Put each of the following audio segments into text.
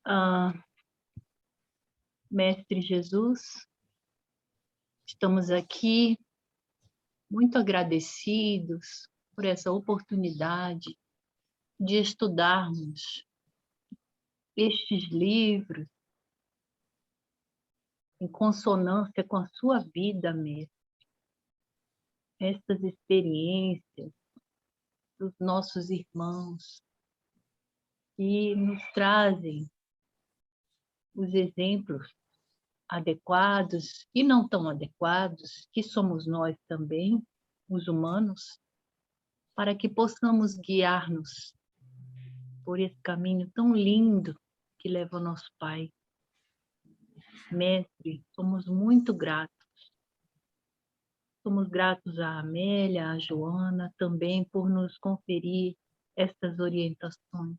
Ah, Mestre Jesus, estamos aqui muito agradecidos por essa oportunidade de estudarmos estes livros em consonância com a sua vida, Mestre. Estas experiências dos nossos irmãos que nos trazem os exemplos adequados e não tão adequados, que somos nós também, os humanos, para que possamos guiar-nos por esse caminho tão lindo que leva ao nosso Pai. Mestre, somos muito gratos. Somos gratos à Amélia, à Joana, também por nos conferir estas orientações.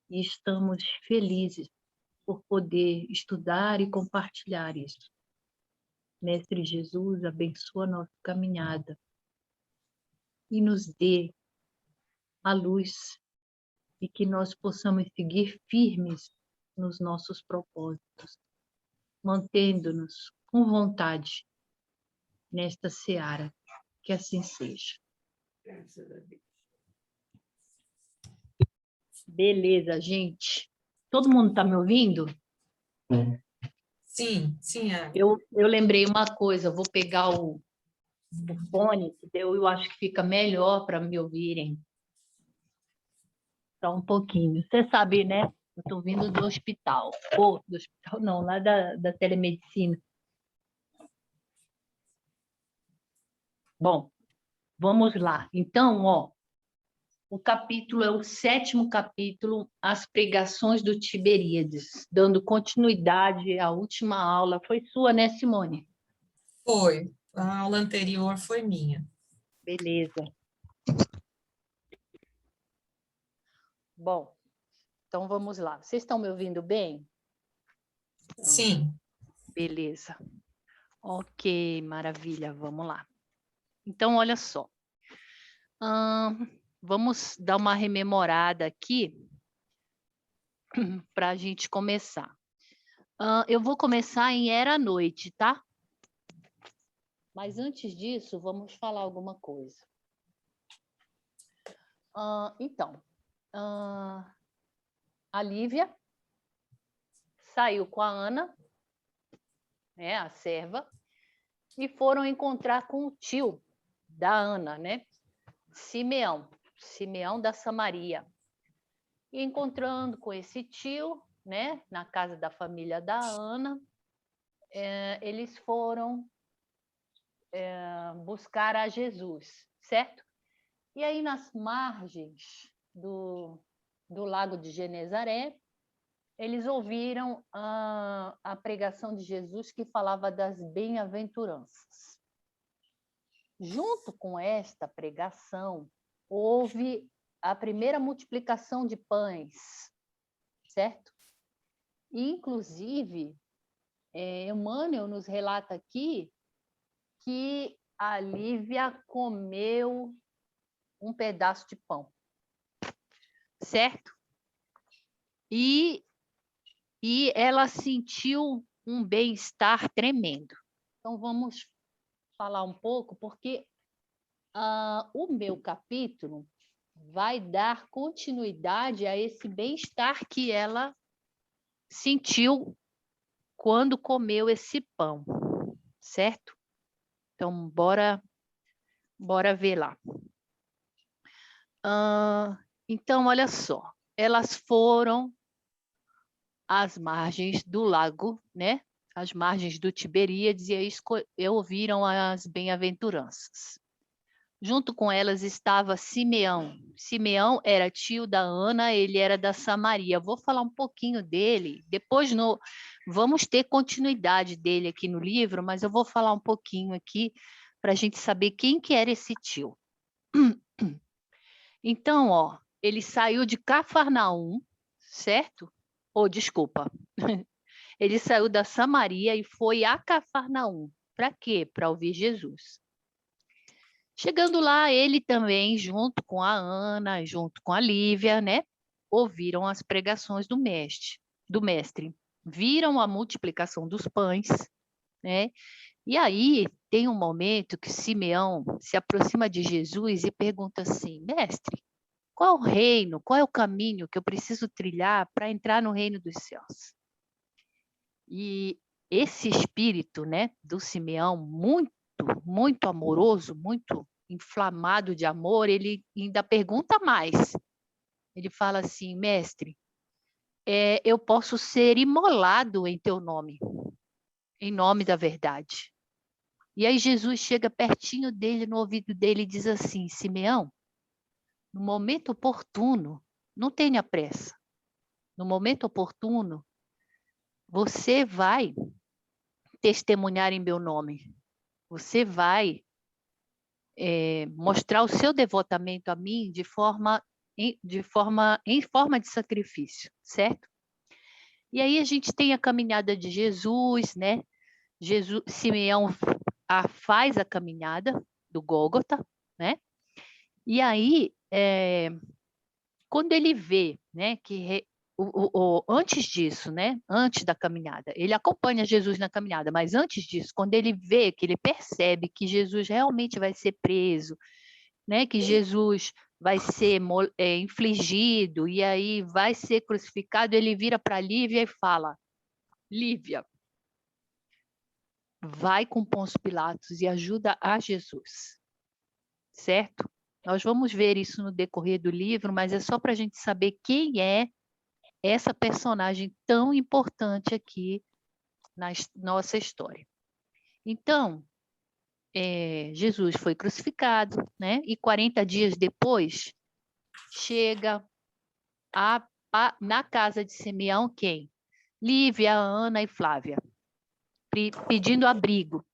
E estamos felizes por poder estudar e compartilhar isso. Mestre Jesus, abençoa a nossa caminhada e nos dê a luz e que nós possamos seguir firmes nos nossos propósitos, mantendo-nos com vontade nesta seara. Que assim seja. Beleza, gente. Todo mundo está me ouvindo? Sim, sim. Eu lembrei uma coisa, vou pegar o fone, que eu acho que fica melhor para me ouvirem. Só um pouquinho. Você sabe, né? Eu estou vindo do hospital. Ou do hospital não, lá da telemedicina. Bom, vamos lá. Então, ó, o capítulo é o 7º capítulo, As Pregações do Tiberíades, dando continuidade à última aula. Foi sua, né, Simone? Foi. A aula anterior foi minha. Beleza. Bom, então vamos lá. Vocês estão me ouvindo bem? Sim. Beleza. Ok, maravilha, vamos lá. Então, olha só. Vamos dar uma rememorada aqui para a gente começar. Eu vou começar em Era Noite, tá? Mas antes disso, vamos falar alguma coisa. Então, a Lívia saiu com a Ana, né, a serva, e foram encontrar com o tio da Ana, né? Simeão da Samaria. E encontrando com esse tio, né, na casa da família da Ana, eles foram buscar a Jesus, certo? E aí, nas margens do lago de Genezaré, eles ouviram a pregação de Jesus que falava das bem-aventuranças. Junto com esta pregação, houve a primeira multiplicação de pães, certo? Inclusive, Emmanuel nos relata aqui que a Lívia comeu um pedaço de pão, certo? E ela sentiu um bem-estar tremendo. Então, vamos falar um pouco, porque o meu capítulo vai dar continuidade a esse bem-estar que ela sentiu quando comeu esse pão, certo? Então, bora ver lá. Então, olha só, elas foram às margens do lago, né? Às margens do Tiberíades, e aí ouviram as bem-aventuranças. Junto com elas estava Simeão. Simeão era tio da Ana, ele era da Samaria. Vou falar um pouquinho dele, depois vamos ter continuidade dele aqui no livro, mas eu vou falar um pouquinho aqui para a gente saber quem que era esse tio. Então, ó, ele saiu de Cafarnaum, certo? Desculpa. Ele saiu da Samaria e foi a Cafarnaum. Para quê? Para ouvir Jesus. Chegando lá, ele também, junto com a Ana, junto com a Lívia, né? ouviram as pregações do mestre, viram a multiplicação dos pães, né? E aí tem um momento que Simeão se aproxima de Jesus e pergunta assim: mestre, qual é o reino, qual é o caminho que eu preciso trilhar para entrar no reino dos céus? E esse espírito, né, do Simeão, muito, muito amoroso, muito inflamado de amor, ele ainda pergunta mais. Ele fala assim: mestre, eu posso ser imolado em teu nome, em nome da verdade. E aí Jesus chega pertinho dele, no ouvido dele, e diz assim: Simeão, no momento oportuno, não tenha pressa. No momento oportuno, você vai testemunhar em meu nome. Você vai mostrar o seu devotamento a mim em forma de sacrifício, certo? E aí a gente tem a caminhada de Jesus, né? Simeão faz a caminhada do Gólgota, né? E aí, quando ele vê, né, que antes disso, né, antes da caminhada, ele acompanha Jesus na caminhada, mas antes disso, quando ele vê, que ele percebe que Jesus realmente vai ser preso, né, que Jesus vai ser infligido e aí vai ser crucificado, ele vira para Lívia e fala: Lívia, vai com Pôncio Pilatos e ajuda a Jesus, certo? Nós vamos ver isso no decorrer do livro, mas é só para a gente saber quem é essa personagem tão importante aqui na nossa história. Então, Jesus foi crucificado, né? E 40 dias depois, chega na casa de Simeão quem? Lívia, Ana e Flávia, pedindo abrigo.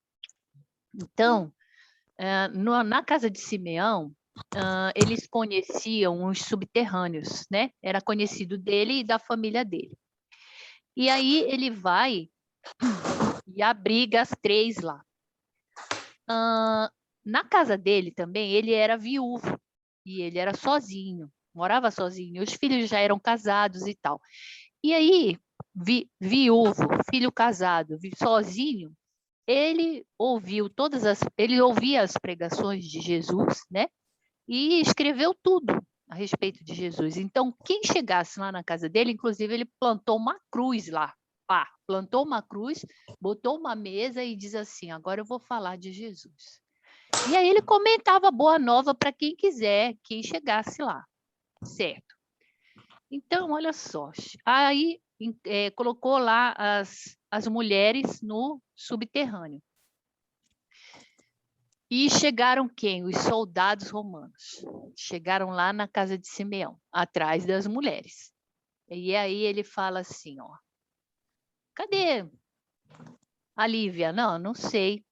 Então, na casa de Simeão, eles conheciam os subterrâneos, né? Era conhecido dele e da família dele. E aí ele vai e abriga as 3 lá. Na casa dele também, ele era viúvo e ele era sozinho, morava sozinho. Os filhos já eram casados e tal. E aí, viúvo, filho casado, sozinho, ele ouvia as pregações de Jesus, né? E escreveu tudo a respeito de Jesus. Então, quem chegasse lá na casa dele, inclusive, ele plantou uma cruz lá. Plantou uma cruz, botou uma mesa e diz assim: agora eu vou falar de Jesus. E aí ele comentava boa nova para quem quiser, quem chegasse lá, certo? Então, olha só, aí colocou lá as mulheres no subterrâneo. E chegaram quem? Os soldados romanos. Chegaram lá na casa de Simeão, atrás das mulheres. E aí ele fala assim, ó: cadê a Lívia? Não sei.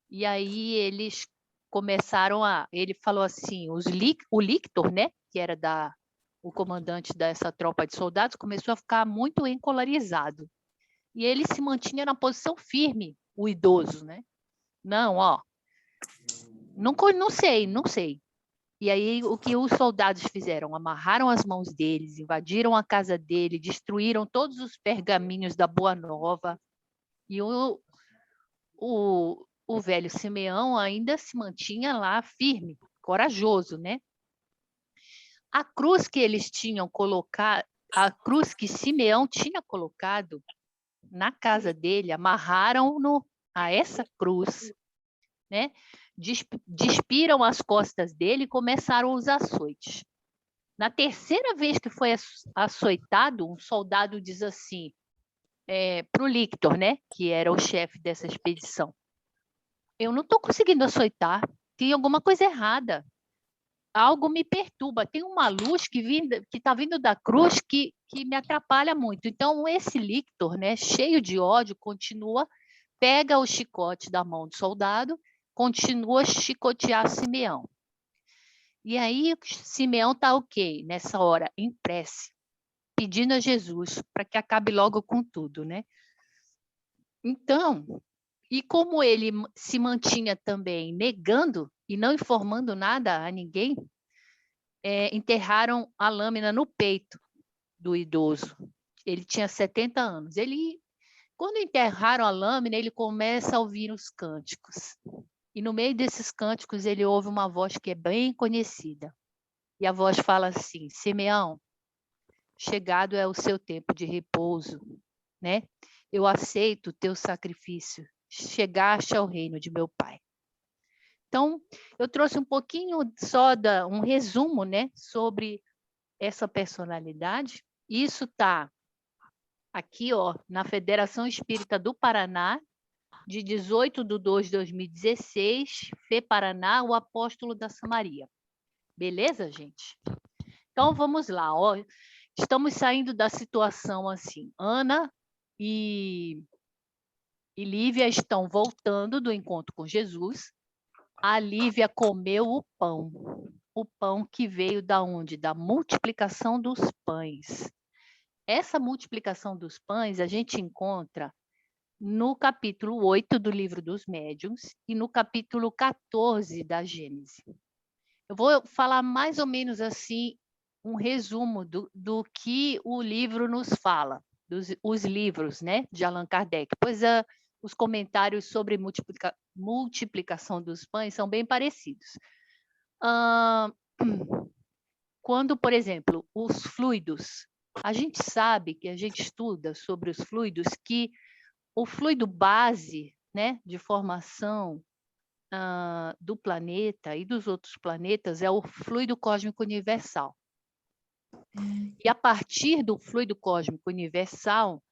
E aí eles começaram ele falou assim, o Lictor, né, que era o comandante dessa tropa de soldados, começou a ficar muito encolarizado. E ele se mantinha na posição firme, o idoso, né? Não, ó, não sei. E aí o que os soldados fizeram? Amarraram as mãos deles, invadiram a casa dele, destruíram todos os pergaminhos da Boa Nova. E o velho Simeão ainda se mantinha lá firme, corajoso, né? A cruz que eles tinham colocado, a cruz que Simeão tinha colocado na casa dele, amarraram-no a essa cruz, né? Despiram as costas dele e começaram os açoites. Na terceira vez que foi açoitado, um soldado diz assim, para o Lictor, né, que era o chefe dessa expedição: eu não estou conseguindo açoitar, tem alguma coisa errada, algo me perturba, tem uma luz que está vindo da cruz que me atrapalha muito. Então, esse Lictor, né, cheio de ódio, pega o chicote da mão do soldado, continua a chicotear Simeão. E aí, Simeão está ok, nessa hora, em prece, pedindo a Jesus para que acabe logo com tudo, né? Então, e como ele se mantinha também negando e não informando nada a ninguém, enterraram a lâmina no peito do idoso. Ele tinha 70 anos. Quando enterraram a lâmina, ele começa a ouvir os cânticos. E no meio desses cânticos, ele ouve uma voz que é bem conhecida. E a voz fala assim: Simeão, chegado é o seu tempo de repouso, né? Eu aceito o teu sacrifício. Chegaste ao reino de meu pai. Então, eu trouxe um pouquinho só um resumo, né, sobre essa personalidade. Isso está aqui, ó, na Federação Espírita do Paraná, de 18/2/2016, Fê Paraná, o apóstolo da Samaria. Beleza, gente? Então, vamos lá, ó. Estamos saindo da situação assim. Ana e Lívia estão voltando do encontro com Jesus. A Lívia comeu o pão que veio da onde? Da multiplicação dos pães. Essa multiplicação dos pães a gente encontra no capítulo 8 do livro dos Médiuns e no capítulo 14 da Gênese. Eu vou falar mais ou menos assim, um resumo do que o livro nos fala, os livros, né, de Allan Kardec, pois os comentários sobre multiplicação dos pães são bem parecidos. Quando, por exemplo, os fluidos, a gente sabe que a gente estuda sobre os fluidos, que o fluido base, né, de formação do planeta e dos outros planetas é o fluido cósmico universal. E a partir do fluido cósmico universal,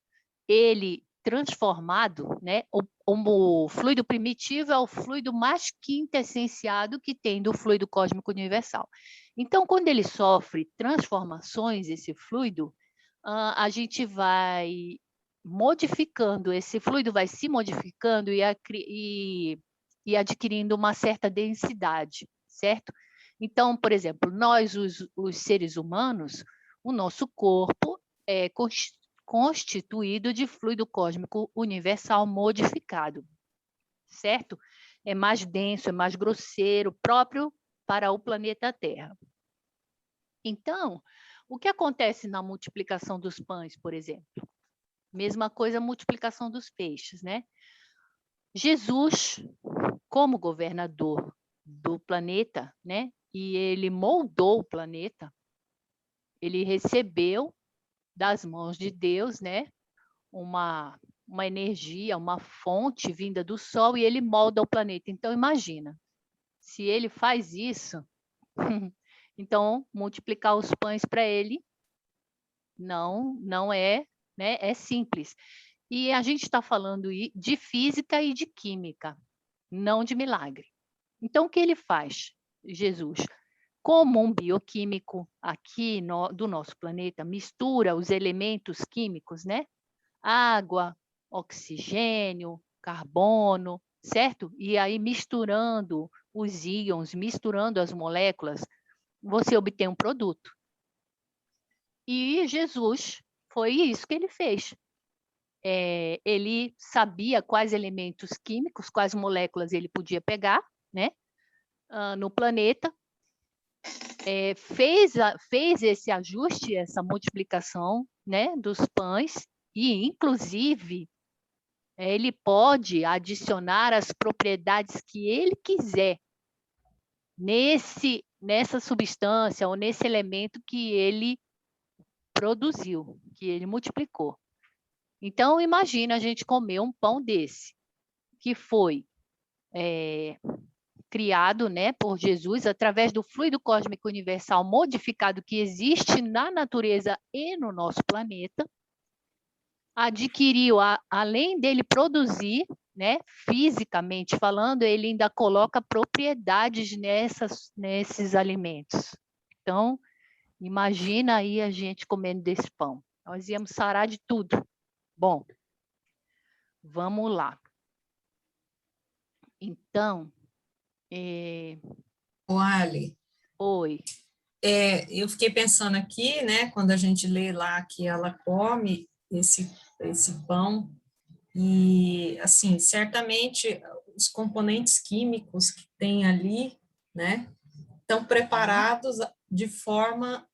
ele transformado, né, o fluido primitivo é o fluido mais quintessenciado que tem do fluido cósmico universal. Então, quando ele sofre transformações, esse fluido, a gente vai modificando, esse fluido vai se modificando e adquirindo uma certa densidade, certo? Então, por exemplo, nós, os seres humanos, o nosso corpo é constituído de fluido cósmico universal modificado, certo? É mais denso, é mais grosseiro, próprio para o planeta Terra. Então, o que acontece na multiplicação dos pães, por exemplo? Mesma coisa a multiplicação dos peixes, né? Jesus, como governador do planeta, né? E ele moldou o planeta, ele recebeu das mãos de Deus, né? Uma energia, uma fonte vinda do Sol e ele molda o planeta. Então, imagina, se ele faz isso, então multiplicar os pães para ele não é, né? É simples. E a gente está falando de física e de química, não de milagre. Então, o que ele faz, Jesus? Como um bioquímico aqui do nosso planeta, mistura os elementos químicos, né? Água, oxigênio, carbono, certo? E aí, misturando os íons, misturando as moléculas, você obtém um produto. E Jesus, foi isso que ele fez. Ele sabia quais elementos químicos, quais moléculas ele podia pegar, né, no planeta, fez esse ajuste, essa multiplicação, né, dos pães, e, inclusive, ele pode adicionar as propriedades que ele quiser nessa substância ou nesse elemento que ele produziu, que ele multiplicou. Então, imagina a gente comer um pão desse, que foi criado, né, por Jesus através do fluido cósmico universal modificado que existe na natureza e no nosso planeta, adquiriu, além dele produzir, né, fisicamente falando, ele ainda coloca propriedades nesses alimentos. Então, imagina aí a gente comendo desse pão. Nós íamos sarar de tudo. Bom, vamos lá. Então, O Ali, oi. eu fiquei pensando aqui, né, quando a gente lê lá que ela come esse pão, e, assim, certamente os componentes químicos que tem ali, né, estão preparados de forma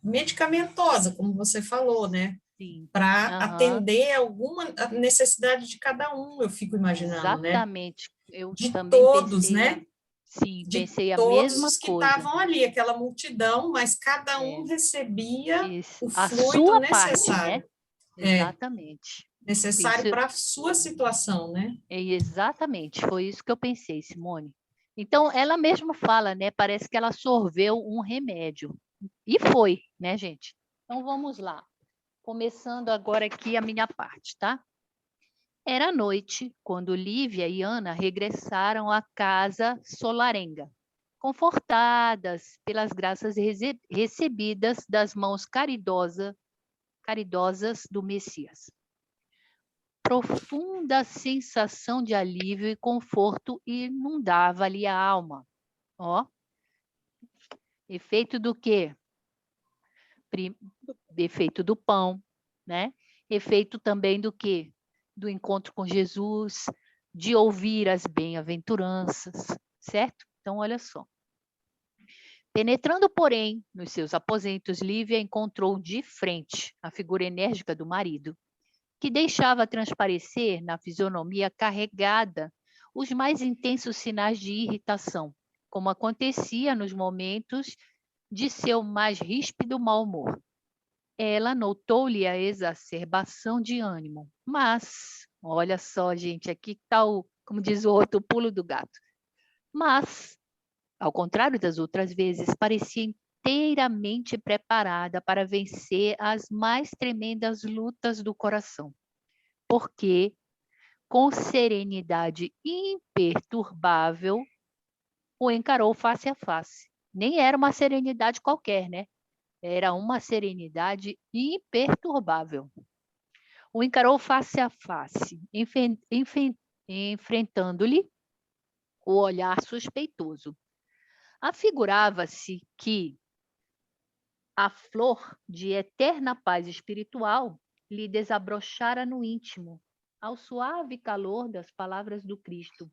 medicamentosa, como você falou, né? Sim. Para Aham. atender alguma necessidade de cada um, eu fico imaginando, né? Exatamente. Eu De também todos, pensei, né? sim, De pensei a todos mesma os que coisa. estavam ali, aquela multidão, mas cada um É, recebia isso. o A fluido sua parte, né? necessário. É, Exatamente. Isso, necessário para a sua situação, né? exatamente. Foi isso que eu pensei, Simone. Então, ela mesma fala, né? Parece que ela sorveu um remédio. E foi, né, gente? Então, vamos lá. Começando agora aqui a minha parte, tá? Era noite quando Lívia e Ana regressaram à casa solarenga, confortadas pelas graças recebidas das mãos caridosas do Messias. Profunda sensação de alívio e conforto inundava-lhe a alma. Ó, efeito do quê? Efeito do pão, né? Efeito também do quê? Do encontro com Jesus, de ouvir as bem-aventuranças, certo? Então, olha só. Penetrando, porém, nos seus aposentos, Lívia encontrou de frente a figura enérgica do marido, que deixava transparecer na fisionomia carregada os mais intensos sinais de irritação, como acontecia nos momentos de seu mais ríspido mau humor. Ela notou-lhe a exacerbação de ânimo, mas, olha só, gente, aqui está o, como diz o outro, o pulo do gato. Mas, ao contrário das outras vezes, parecia inteiramente preparada para vencer as mais tremendas lutas do coração, porque, com serenidade imperturbável, o encarou face a face. Nem era uma serenidade qualquer, né? Era uma serenidade imperturbável. O encarou face a face, enfrentando-lhe o olhar suspeitoso. Afigurava-se que a flor de eterna paz espiritual lhe desabrochara no íntimo, ao suave calor das palavras do Cristo.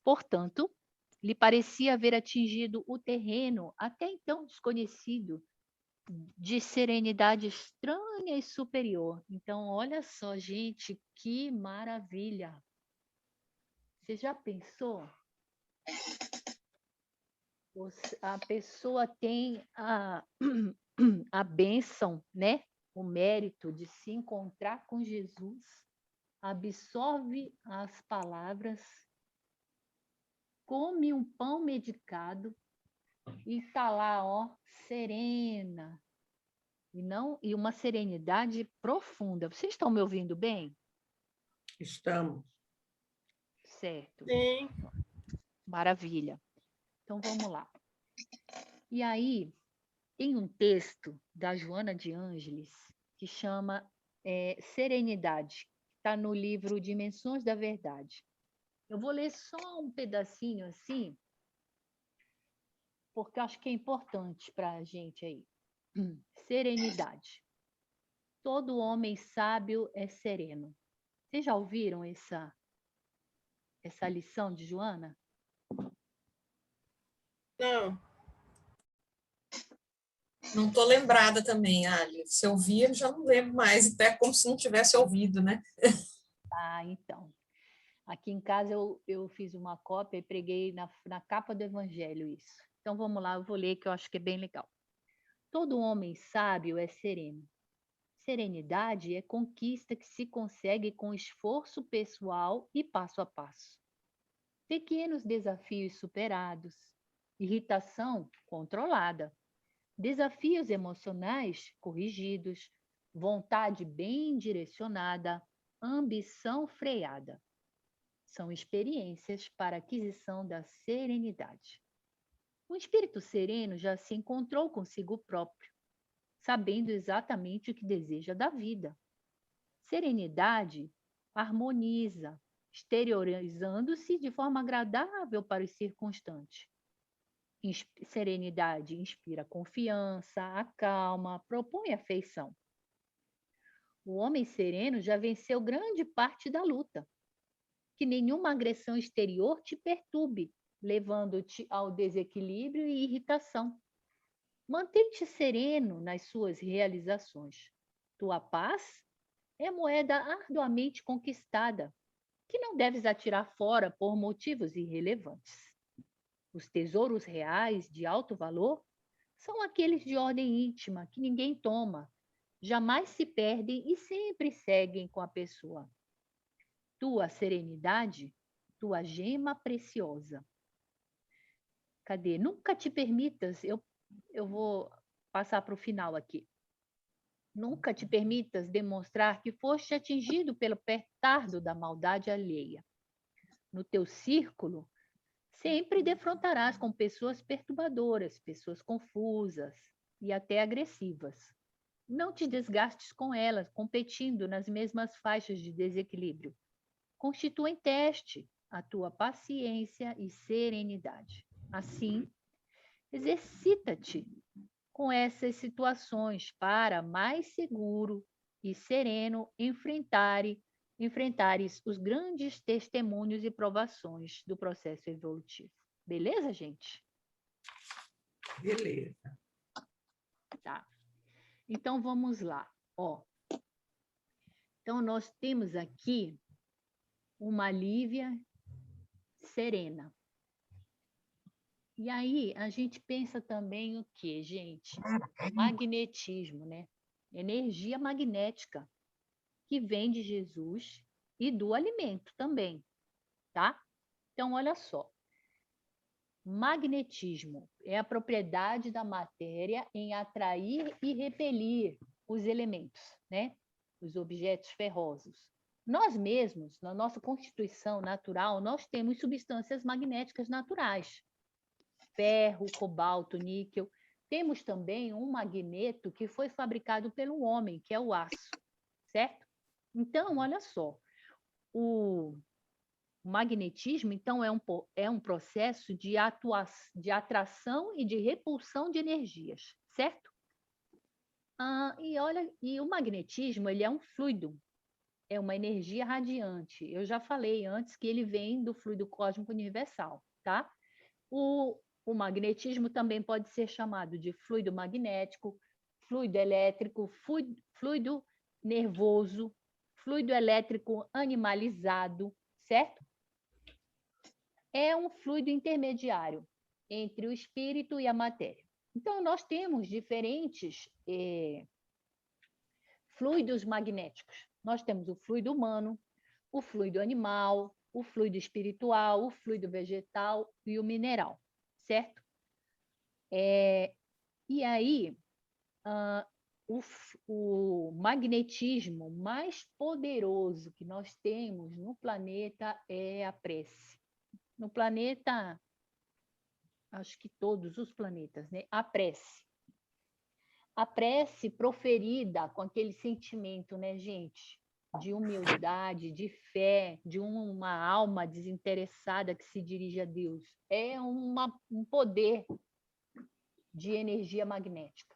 Portanto, lhe parecia haver atingido o terreno até então desconhecido de serenidade estranha e superior. Então, olha só, gente, que maravilha! Você já pensou? A pessoa tem a bênção, né? O mérito de se encontrar com Jesus, absorve as palavras, come um pão medicado e está lá, ó, serena. E uma serenidade profunda. Vocês estão me ouvindo bem? Estamos. Certo. Sim. Maravilha. Então vamos lá. E aí, tem um texto da Joana de Ângeles que chama Serenidade, está no livro Dimensões da Verdade. Eu vou ler só um pedacinho assim, porque acho que é importante para a gente aí. Serenidade. Todo homem sábio é sereno. Vocês já ouviram essa lição de Joana? Não. Não estou lembrada também, Ali. Se eu vi, eu já não lembro mais. Até como se não tivesse ouvido, né? Ah, então. Aqui em casa eu fiz uma cópia e preguei na capa do Evangelho isso. Então vamos lá, eu vou ler que eu acho que é bem legal. Todo homem sábio é sereno. Serenidade é conquista que se consegue com esforço pessoal e passo a passo. Pequenos desafios superados, irritação controlada, desafios emocionais corrigidos, vontade bem direcionada, ambição freada. São experiências para aquisição da serenidade. O espírito sereno já se encontrou consigo próprio, sabendo exatamente o que deseja da vida. Serenidade harmoniza, exteriorizando-se de forma agradável para os circunstantes. Serenidade inspira confiança, acalma, propõe afeição. O homem sereno já venceu grande parte da luta. Que nenhuma agressão exterior te perturbe levando-te ao desequilíbrio e irritação. Mantém-te sereno nas suas realizações. Tua paz é moeda arduamente conquistada, que não deves atirar fora por motivos irrelevantes. Os tesouros reais de alto valor são aqueles de ordem íntima que ninguém toma, jamais se perdem e sempre seguem com a pessoa. Tua serenidade, tua gema preciosa. Cadê? Nunca te permitas, eu vou passar para o final aqui. Nunca te permitas demonstrar que foste atingido pelo petardo da maldade alheia. No teu círculo, sempre defrontarás com pessoas perturbadoras, pessoas confusas e até agressivas. Não te desgastes com elas, competindo nas mesmas faixas de desequilíbrio. Constituem teste a tua paciência e serenidade. Assim, exercita-te com essas situações para mais seguro e sereno enfrentares os grandes testemunhos e provações do processo evolutivo. Beleza, gente? Beleza. Tá. Então, vamos lá. Ó. Então, nós temos aqui uma Lívia serena. E aí, a gente pensa também o quê, gente? Magnetismo, né? Energia magnética, que vem de Jesus e do alimento também, tá? Então, olha só. Magnetismo é a propriedade da matéria em atrair e repelir os elementos, né? Os objetos ferrosos. Nós mesmos, na nossa constituição natural, nós temos substâncias magnéticas naturais. Ferro, cobalto, níquel. Temos também um magneto que foi fabricado pelo homem, que é o aço, certo? Então, olha só, o magnetismo, então, é um processo de atração e de repulsão de energias, certo? E o magnetismo, ele é um fluido, é uma energia radiante. Eu já falei antes que ele vem do fluido cósmico universal, tá? O magnetismo também pode ser chamado de fluido magnético, fluido elétrico, fluido nervoso, fluido elétrico animalizado, certo? É um fluido intermediário entre o espírito e a matéria. Então, nós temos diferentes fluidos magnéticos. Nós temos o fluido humano, o fluido animal, o fluido espiritual, o fluido vegetal e o mineral, certo? E aí, o magnetismo mais poderoso que nós temos no planeta é a prece. No planeta, acho que todos os planetas, né? A prece. A prece proferida com aquele sentimento, né, gente? De humildade, de fé, de uma alma desinteressada que se dirige a Deus. É um poder de energia magnética,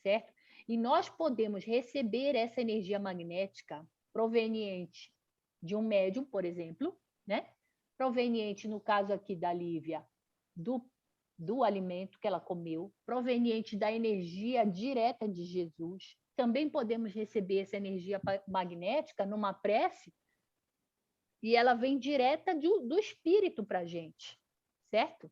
certo? E nós podemos receber essa energia magnética proveniente de um médium, por exemplo, né? Proveniente, no caso aqui da Lívia, do alimento que ela comeu, proveniente da energia direta de Jesus. Também podemos receber essa energia magnética numa prece e ela vem direta do espírito para a gente, certo?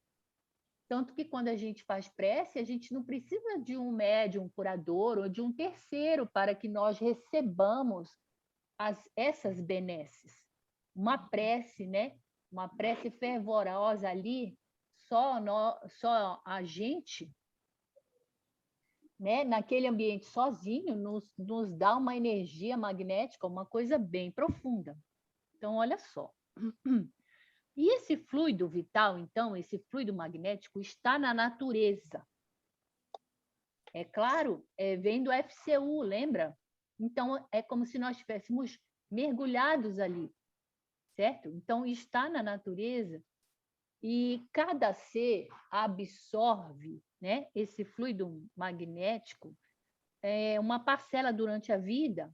Tanto que quando a gente faz prece, a gente não precisa de um médium, um curador ou de um terceiro para que nós recebamos essas benesses. Uma prece, né? Uma prece fervorosa ali, só a gente, né? Naquele ambiente sozinho, nos dá uma energia magnética, uma coisa bem profunda. Então, olha só. E esse fluido vital, então, esse fluido magnético, está na natureza. É claro, vem do FCU, lembra? Então, é como se nós estivéssemos mergulhados ali, certo? Então, está na natureza e cada ser absorve, né, esse fluido magnético, uma parcela durante a vida.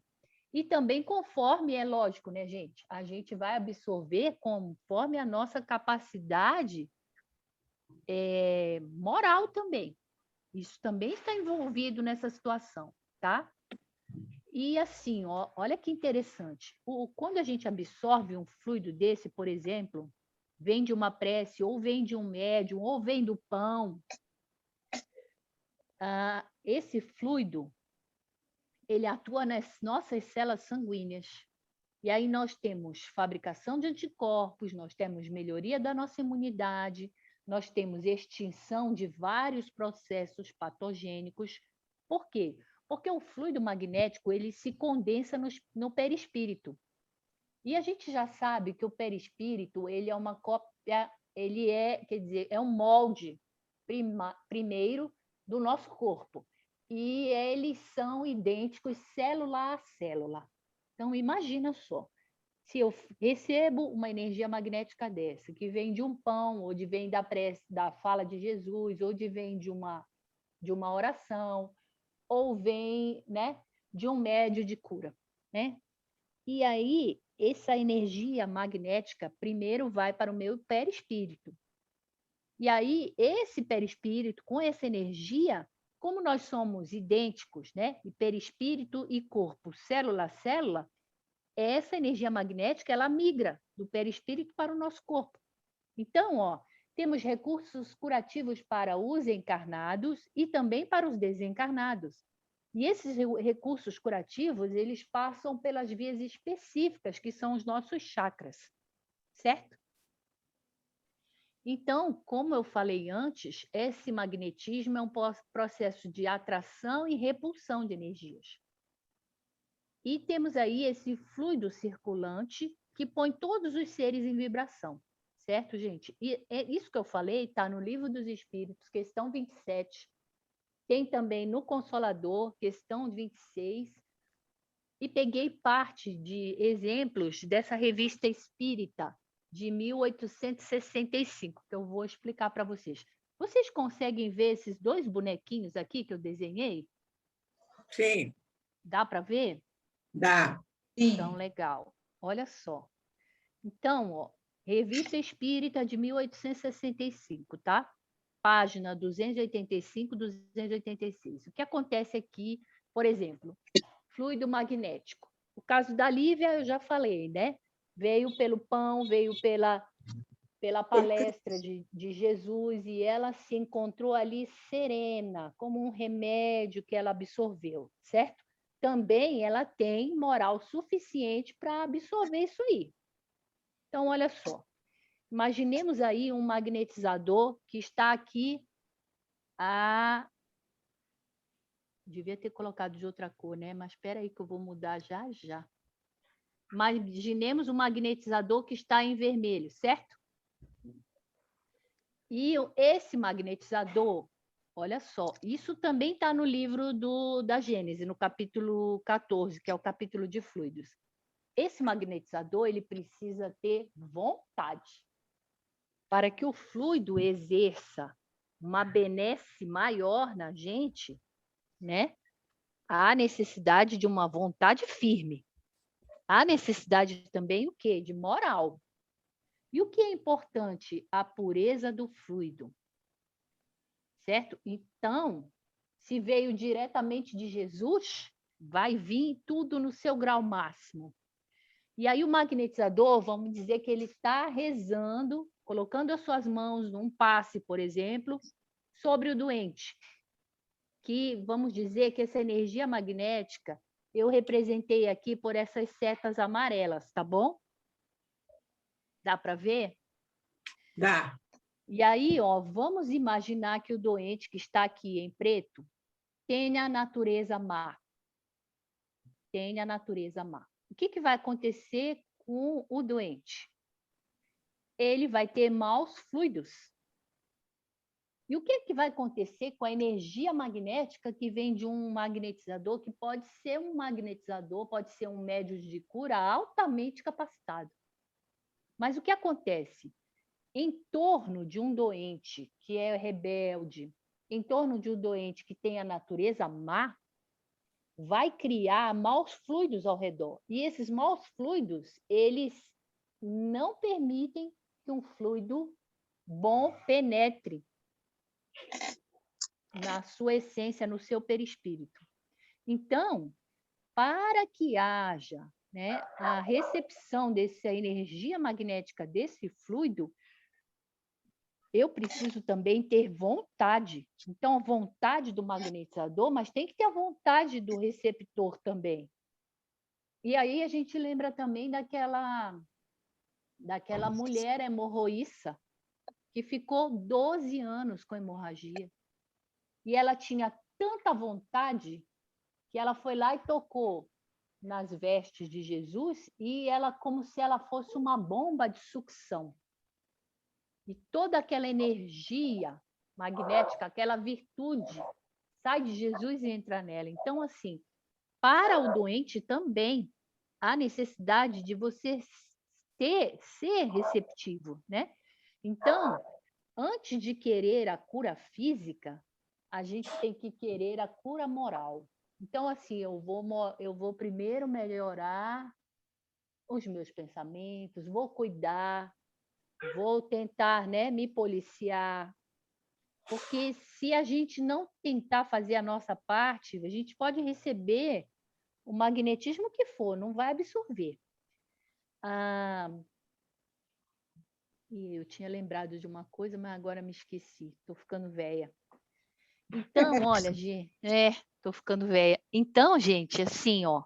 E também conforme, é lógico, né, gente? A gente vai absorver conforme a nossa capacidade moral também. Isso também está envolvido nessa situação, tá? E assim, ó, olha que interessante. Quando a gente absorve um fluido desse, por exemplo, vem de uma prece, ou vem de um médium, ou vem do pão, esse fluido, ele atua nas nossas células sanguíneas. E aí nós temos fabricação de anticorpos, nós temos melhoria da nossa imunidade, nós temos extinção de vários processos patogênicos. Por quê? Porque o fluido magnético ele se condensa no perispírito. E a gente já sabe que o perispírito ele é uma cópia, ele é, quer dizer, é um molde primeiro do nosso corpo. E eles são idênticos célula a célula. Então, imagina só, se eu recebo uma energia magnética dessa, que vem de um pão, ou vem da fala de Jesus, ou vem de uma oração, ou vem, né, de um médio de cura, né? E aí, essa energia magnética primeiro vai para o meu perispírito. E aí, esse perispírito, com essa energia, como nós somos idênticos, né? E perispírito e corpo, célula a célula, essa energia magnética, ela migra do perispírito para o nosso corpo. Então, ó, temos recursos curativos para os encarnados e também para os desencarnados. E esses recursos curativos, eles passam pelas vias específicas, que são os nossos chakras, certo? Então, como eu falei antes, esse magnetismo é um processo de atração e repulsão de energias. E temos aí esse fluido circulante que põe todos os seres em vibração, certo, gente? E isso que eu falei está no Livro dos Espíritos, questão 27. Tem também no Consolador, questão 26. E peguei parte de exemplos dessa revista espírita de 1865, que eu vou explicar para vocês. Vocês conseguem ver esses dois bonequinhos aqui que eu desenhei? Sim. Dá para ver? Dá. Então, legal. Olha só. Então, ó, Revista Espírita de 1865, tá? Página 285, 286. O que acontece aqui, por exemplo, fluido magnético. O caso da Lívia, eu já falei, né? Veio pelo pão, veio pela palestra de Jesus e ela se encontrou ali serena, como um remédio que ela absorveu, certo? Também ela tem moral suficiente para absorver isso aí. Então, olha só. Imaginemos aí um magnetizador que está aqui Devia ter colocado de outra cor, né? Mas espera aí que eu vou mudar já já. Imaginemos um magnetizador que está em vermelho, certo? E esse magnetizador, olha só, isso também está no livro da Gênese, no capítulo 14, que é o capítulo de fluidos. Esse magnetizador ele precisa ter vontade para que o fluido exerça uma benesse maior na gente, né? Há necessidade de uma vontade firme. Há necessidade também o quê? De moral. E o que é importante? A pureza do fluido. Certo? Então, se veio diretamente de Jesus, vai vir tudo no seu grau máximo. E aí o magnetizador, vamos dizer que ele está rezando, colocando as suas mãos num passe, por exemplo, sobre o doente. Que vamos dizer que essa energia magnética eu representei aqui por essas setas amarelas, tá bom? Dá para ver? Dá. E aí, ó, vamos imaginar que o doente que está aqui em preto tenha a natureza má. Tenha a natureza má. O que vai acontecer com o doente? Ele vai ter maus fluidos. E o que vai acontecer com a energia magnética que vem de um magnetizador, que pode ser um magnetizador, pode ser um médium de cura altamente capacitado. Mas o que acontece? Em torno de um doente que é rebelde, em torno de um doente que tem a natureza má, vai criar maus fluidos ao redor. E esses maus fluidos, eles não permitem que um fluido bom penetre na sua essência, no seu perispírito. Então, para que haja, né, a recepção dessa energia magnética desse fluido, eu preciso também ter vontade. Então, a vontade do magnetizador, mas tem que ter a vontade do receptor também. E aí a gente lembra também daquela mulher hemorroíça que ficou 12 anos com hemorragia. E ela tinha tanta vontade que ela foi lá e tocou nas vestes de Jesus e ela como se ela fosse uma bomba de sucção. E toda aquela energia magnética, aquela virtude, sai de Jesus e entra nela. Então, assim, para o doente também há necessidade de você ser receptivo, né? Então, antes de querer a cura física, a gente tem que querer a cura moral. Então, assim, eu vou primeiro melhorar os meus pensamentos, vou cuidar, vou tentar, né, me policiar, porque se a gente não tentar fazer a nossa parte, a gente pode receber o magnetismo que for, não vai absorver. E eu tinha lembrado de uma coisa, mas agora me esqueci. Estou ficando velha. Então, olha, gente, estou ficando velha. Então, gente, assim, ó.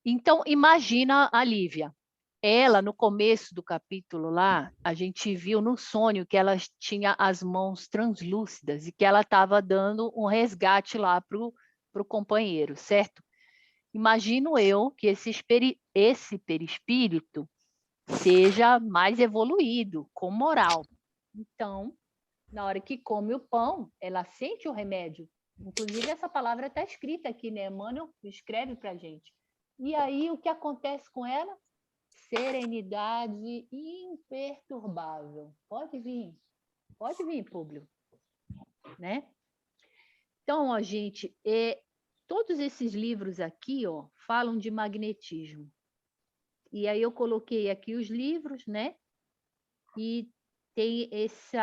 Então, imagina a Lívia. Ela, no começo do capítulo lá, a gente viu no sonho que ela tinha as mãos translúcidas e que ela estava dando um resgate lá para o companheiro, certo? Imagino eu que esse perispírito seja mais evoluído, com moral. Então, na hora que come o pão, ela sente o remédio. Inclusive, essa palavra está escrita aqui, né? Emmanuel escreve para a gente. E aí, o que acontece com ela? Serenidade imperturbável. Pode vir, Públio, né? Então, ó, gente, todos esses livros aqui, ó, falam de magnetismo. E aí eu coloquei aqui os livros, né? E tem esse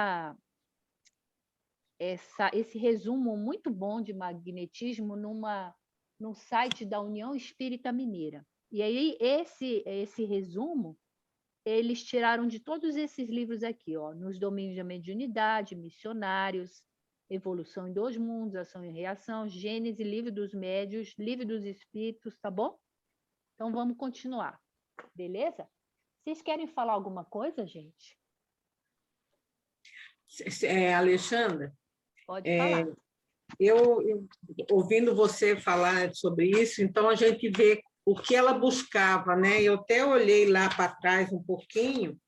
resumo muito bom de magnetismo num site da União Espírita Mineira. E aí esse resumo eles tiraram de todos esses livros aqui, ó, Nos Domínios da Mediunidade, Missionários, Evolução em Dois Mundos, Ação e Reação, Gênese, Livro dos Médios, Livro dos Espíritos, tá bom? Então vamos continuar, beleza? Vocês querem falar alguma coisa, gente? Alexandra, Pode falar. eu ouvindo você falar sobre isso, então a gente vê o que ela buscava, né? Eu até olhei lá para trás um pouquinho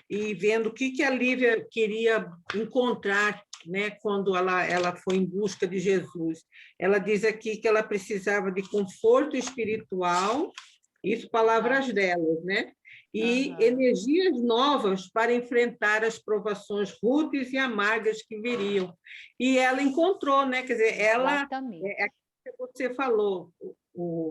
e vendo o que a Lívia queria encontrar, né, quando ela foi em busca de Jesus. Ela diz aqui que ela precisava de conforto espiritual, isso palavras delas, né? E energias novas para enfrentar as provações rudes e amargas que viriam. E ela encontrou, né? Quer dizer, Exatamente. é aquilo que você falou,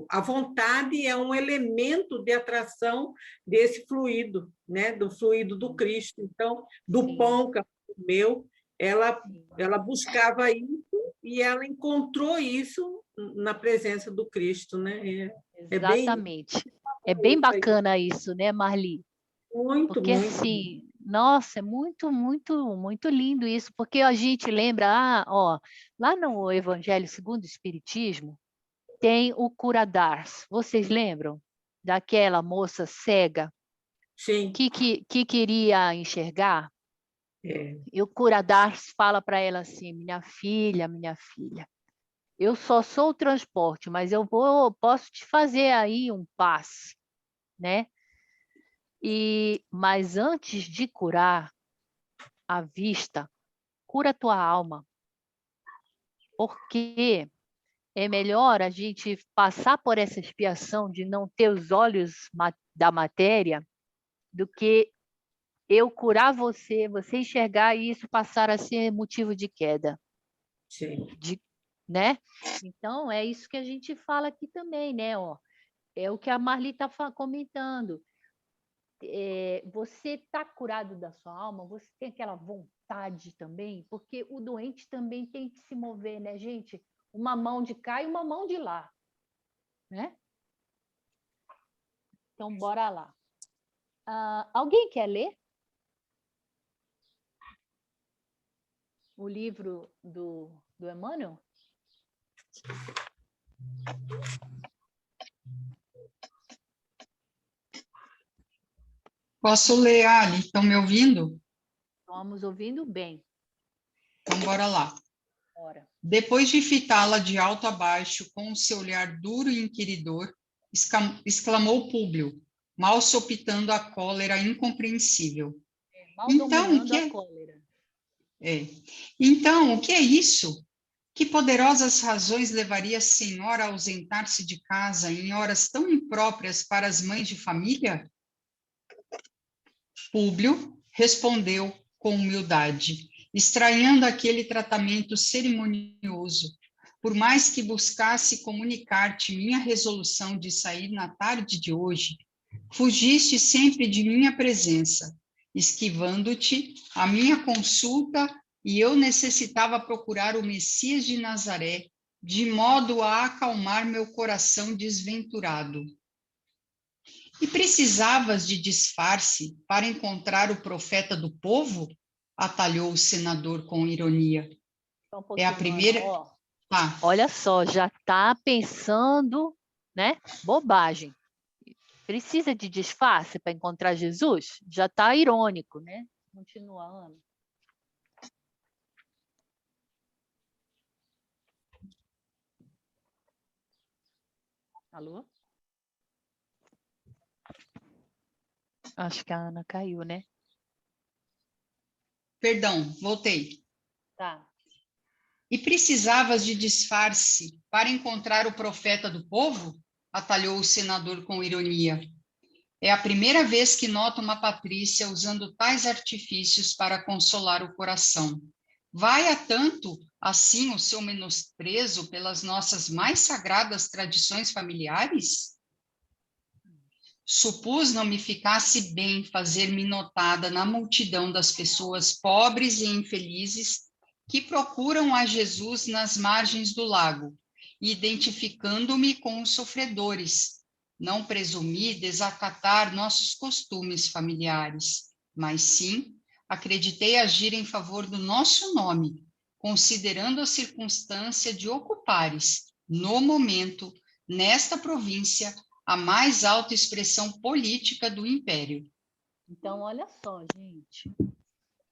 a vontade é um elemento de atração desse fluido, né? Do fluido do Cristo. Então, do pão que comeu, ela buscava isso e ela encontrou isso na presença do Cristo, né? Exatamente. É bem bacana isso, né, Marli? Muito, porque muito. assim, nossa, é muito, muito, muito lindo isso, porque a gente lembra, lá no Evangelho segundo o Espiritismo, tem o Curadars. Vocês lembram daquela moça cega Sim. que queria enxergar? E o Curadars fala para ela assim: minha filha, eu só sou o transporte, mas posso te fazer aí um passe, né? Mas antes de curar a vista, cura a tua alma, porque é melhor a gente passar por essa expiação de não ter os olhos da matéria do que eu curar você enxergar e isso passar a ser motivo de queda. Sim. Né? Então, é isso que a gente fala aqui também, né? É o que a Marli está comentando. Você está curado da sua alma, você tem aquela vontade vontade também, porque o doente também tem que se mover, né, gente? Uma mão de cá e uma mão de lá, né? Então, bora lá. Alguém quer ler o livro do Emmanuel? Posso ler, Ali? Estão me ouvindo? Estamos ouvindo bem. Então, bora lá. Bora. Depois de fitá-la de alto a baixo, com o seu olhar duro e inquiridor, exclamou Públio, mal sopitando a cólera incompreensível. Mal Então, dominando a cólera. Então, o que é isso? Que poderosas razões levaria a senhora a ausentar-se de casa em horas tão impróprias para as mães de família? Públio respondeu com humildade, estranhando aquele tratamento cerimonioso. Por mais que buscasse comunicar-te minha resolução de sair na tarde de hoje, fugiste sempre de minha presença, esquivando-te a minha consulta, e eu necessitava procurar o Messias de Nazaré, de modo a acalmar meu coração desventurado. E precisavas de disfarce para encontrar o profeta do povo? Atalhou o senador com ironia. É a primeira... Ana, olha só, já está pensando, né? Bobagem. Precisa de disfarce para encontrar Jesus? Já está irônico, né? Continuando. Alô? Acho que a Ana caiu, né? Perdão, voltei. Tá. E precisavas de disfarce para encontrar o profeta do povo? Atalhou o senador com ironia. É a primeira vez que noto uma patrícia usando tais artifícios para consolar o coração. Vai a tanto, assim, o seu menosprezo pelas nossas mais sagradas tradições familiares? Supus não me ficasse bem fazer-me notada na multidão das pessoas pobres e infelizes que procuram a Jesus nas margens do lago, identificando-me com os sofredores. Não presumi desacatar nossos costumes familiares, mas sim acreditei agir em favor do nosso nome, considerando a circunstância de ocupares, no momento, nesta província, a mais alta expressão política do império. Então, olha só, gente.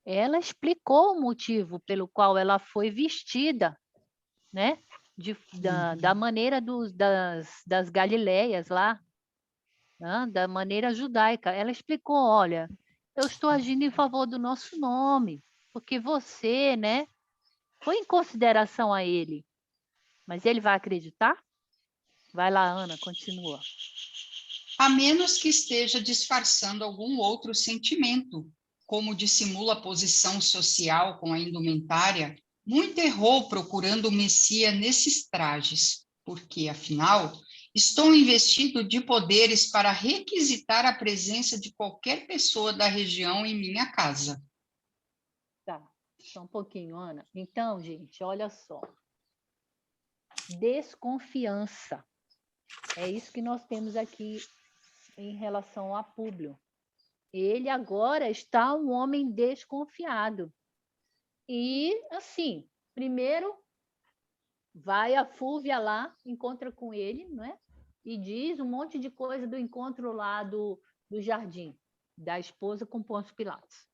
Ela explicou o motivo pelo qual ela foi vestida, né? Da maneira das Galileias lá, né? Da maneira judaica. Ela explicou, olha, eu estou agindo em favor do nosso nome, porque você, né, foi em consideração a ele. Mas ele vai acreditar? Vai lá, Ana, continua. A menos que esteja disfarçando algum outro sentimento, como dissimula a posição social com a indumentária, muito errou procurando o Messias nesses trajes, porque, afinal, estou investido de poderes para requisitar a presença de qualquer pessoa da região em minha casa. Tá, só um pouquinho, Ana. Então, gente, olha só. Desconfiança. É isso que nós temos aqui em relação a Públio. Ele agora está um homem desconfiado. E, assim, primeiro vai a Fúvia lá, encontra com ele, não é? E diz um monte de coisa do encontro lá do jardim, da esposa com Pôncio Pilatos.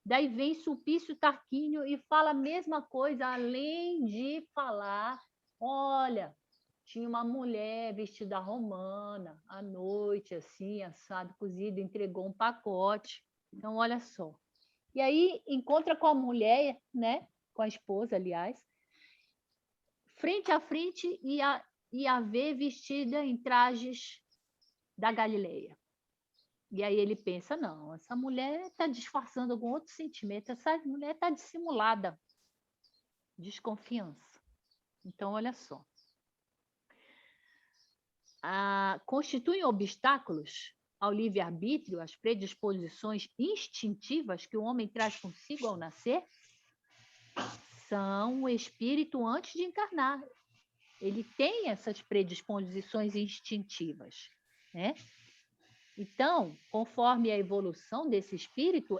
Daí vem Sulpício Tarquínio e fala a mesma coisa, além de falar, olha, tinha uma mulher vestida romana, à noite, assim, assado, cozido, entregou um pacote. Então, olha só. E aí encontra com a mulher, né? Com a esposa, aliás, frente a frente e a vê vestida em trajes da Galileia. E aí ele pensa, não, essa mulher está disfarçando algum outro sentimento, essa mulher está dissimulada. Desconfiança. Então, olha só. Constituem obstáculos ao livre-arbítrio, às predisposições instintivas que o homem traz consigo ao nascer, são o espírito antes de encarnar. Ele tem essas predisposições instintivas, né? Então, conforme a evolução desse espírito,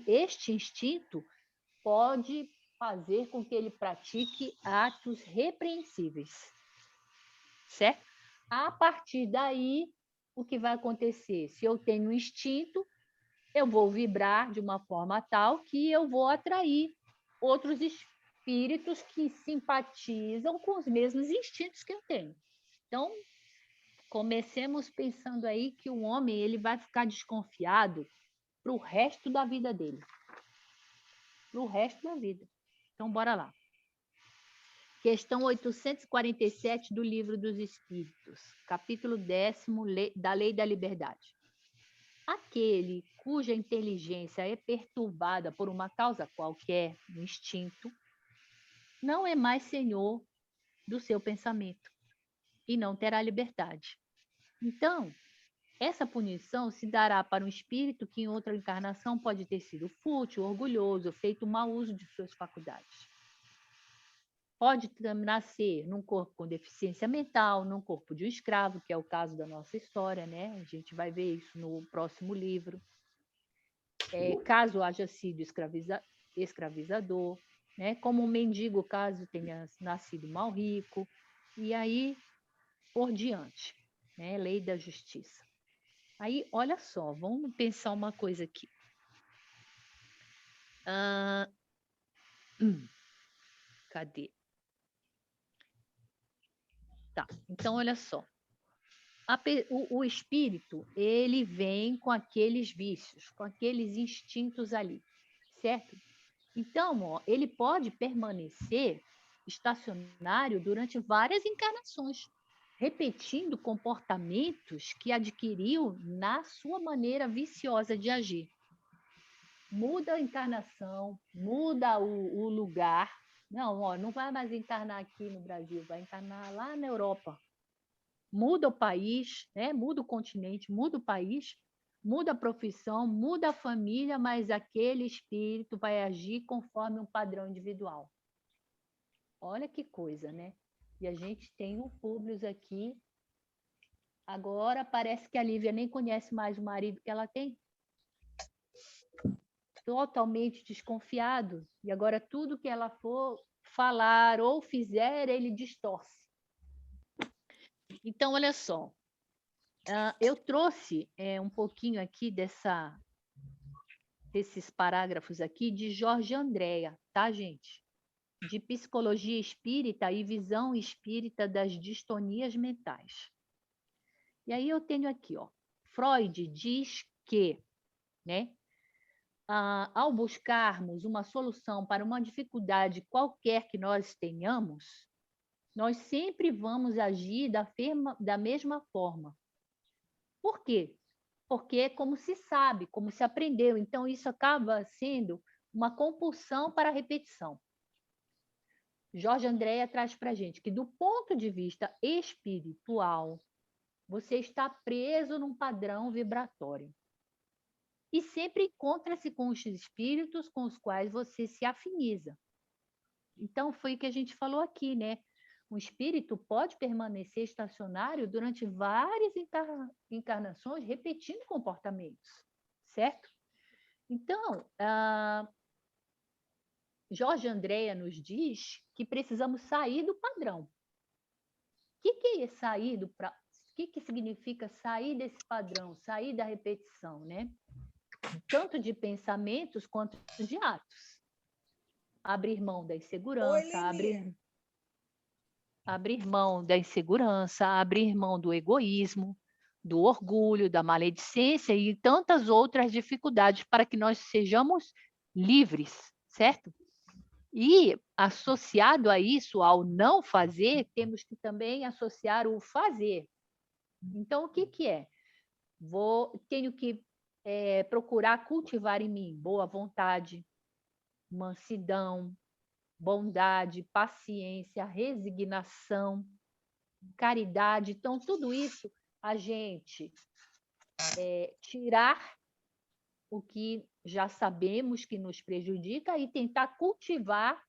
este instinto pode fazer com que ele pratique atos repreensíveis, certo? A partir daí, o que vai acontecer? Se eu tenho um instinto, eu vou vibrar de uma forma tal que eu vou atrair outros espíritos que simpatizam com os mesmos instintos que eu tenho. Então, comecemos pensando aí que o homem ele vai ficar desconfiado para o resto da vida dele. Para o resto da vida. Então, bora lá. Questão 847 do Livro dos Espíritos, capítulo 10º da Lei da Liberdade. Aquele cuja inteligência é perturbada por uma causa qualquer, um instinto, não é mais senhor do seu pensamento e não terá liberdade. Então, essa punição se dará para um espírito que em outra encarnação pode ter sido fútil, orgulhoso, feito mau uso de suas faculdades. Pode nascer num corpo com deficiência mental, num corpo de um escravo, que é o caso da nossa história, né? A gente vai ver isso no próximo livro. Caso haja sido escravizador, né? Como um mendigo, caso tenha nascido mal rico, e aí por diante, né? Lei da justiça. Aí, olha só, vamos pensar uma coisa aqui. Cadê? Tá, então olha só. O espírito, ele vem com aqueles vícios, com aqueles instintos ali, certo? Então, ó, ele pode permanecer estacionário durante várias encarnações, repetindo comportamentos que adquiriu na sua maneira viciosa de agir. Muda a encarnação, muda o lugar. Não, ó, não vai mais encarnar aqui no Brasil, vai encarnar lá na Europa. Muda o país, né? Muda o continente, muda o país, muda a profissão, muda a família, mas aquele espírito vai agir conforme um padrão individual. Olha que coisa, né? E a gente tem o Públio aqui. Agora parece que a Lívia nem conhece mais o marido que ela tem. Totalmente desconfiado. E agora tudo que ela for falar ou fizer, ele distorce. Então, olha só. Eu trouxe um pouquinho aqui desses parágrafos aqui de Jorge Andréa, tá, gente? De Psicologia Espírita e Visão Espírita das Distonias Mentais. E aí eu tenho aqui, ó, Freud diz que, né, ao buscarmos uma solução para uma dificuldade qualquer que nós tenhamos, nós sempre vamos agir da mesma forma. Por quê? Porque é como se sabe, como se aprendeu. Então, isso acaba sendo uma compulsão para a repetição. Jorge Andréa traz para a gente que, do ponto de vista espiritual, você está preso num padrão vibratório. E sempre encontra-se com os espíritos com os quais você se afiniza. Então, foi o que a gente falou aqui, né? Um espírito pode permanecer estacionário durante várias encarnações, repetindo comportamentos, certo? Então, Jorge Andréa nos diz que precisamos sair do padrão. O que é sair do O que significa sair desse padrão, sair da repetição, né? Tanto de pensamentos quanto de atos. Abrir mão da insegurança, abrir mão da insegurança, abrir mão do egoísmo, do orgulho, da maledicência e tantas outras dificuldades para que nós sejamos livres, certo? E associado a isso, ao não fazer, temos que também associar o fazer. Então, o que é? Tenho que procurar cultivar em mim boa vontade, mansidão, bondade, paciência, resignação, caridade. Então, tudo isso a gente tirar o que já sabemos que nos prejudica e tentar cultivar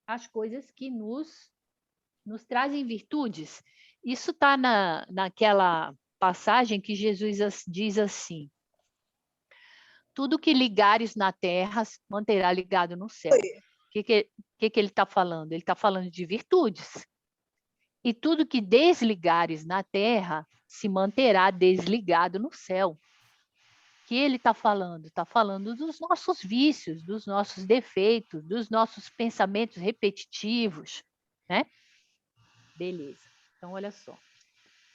as coisas que nos trazem virtudes. Isso está naquela passagem que Jesus diz assim: tudo que ligares na terra manterá ligado no céu. O que ele está falando? Ele está falando de virtudes. E tudo que desligares na terra se manterá desligado no céu. O que ele está falando? Está falando dos nossos vícios, dos nossos defeitos, dos nossos pensamentos repetitivos, né? Beleza. Então, olha só.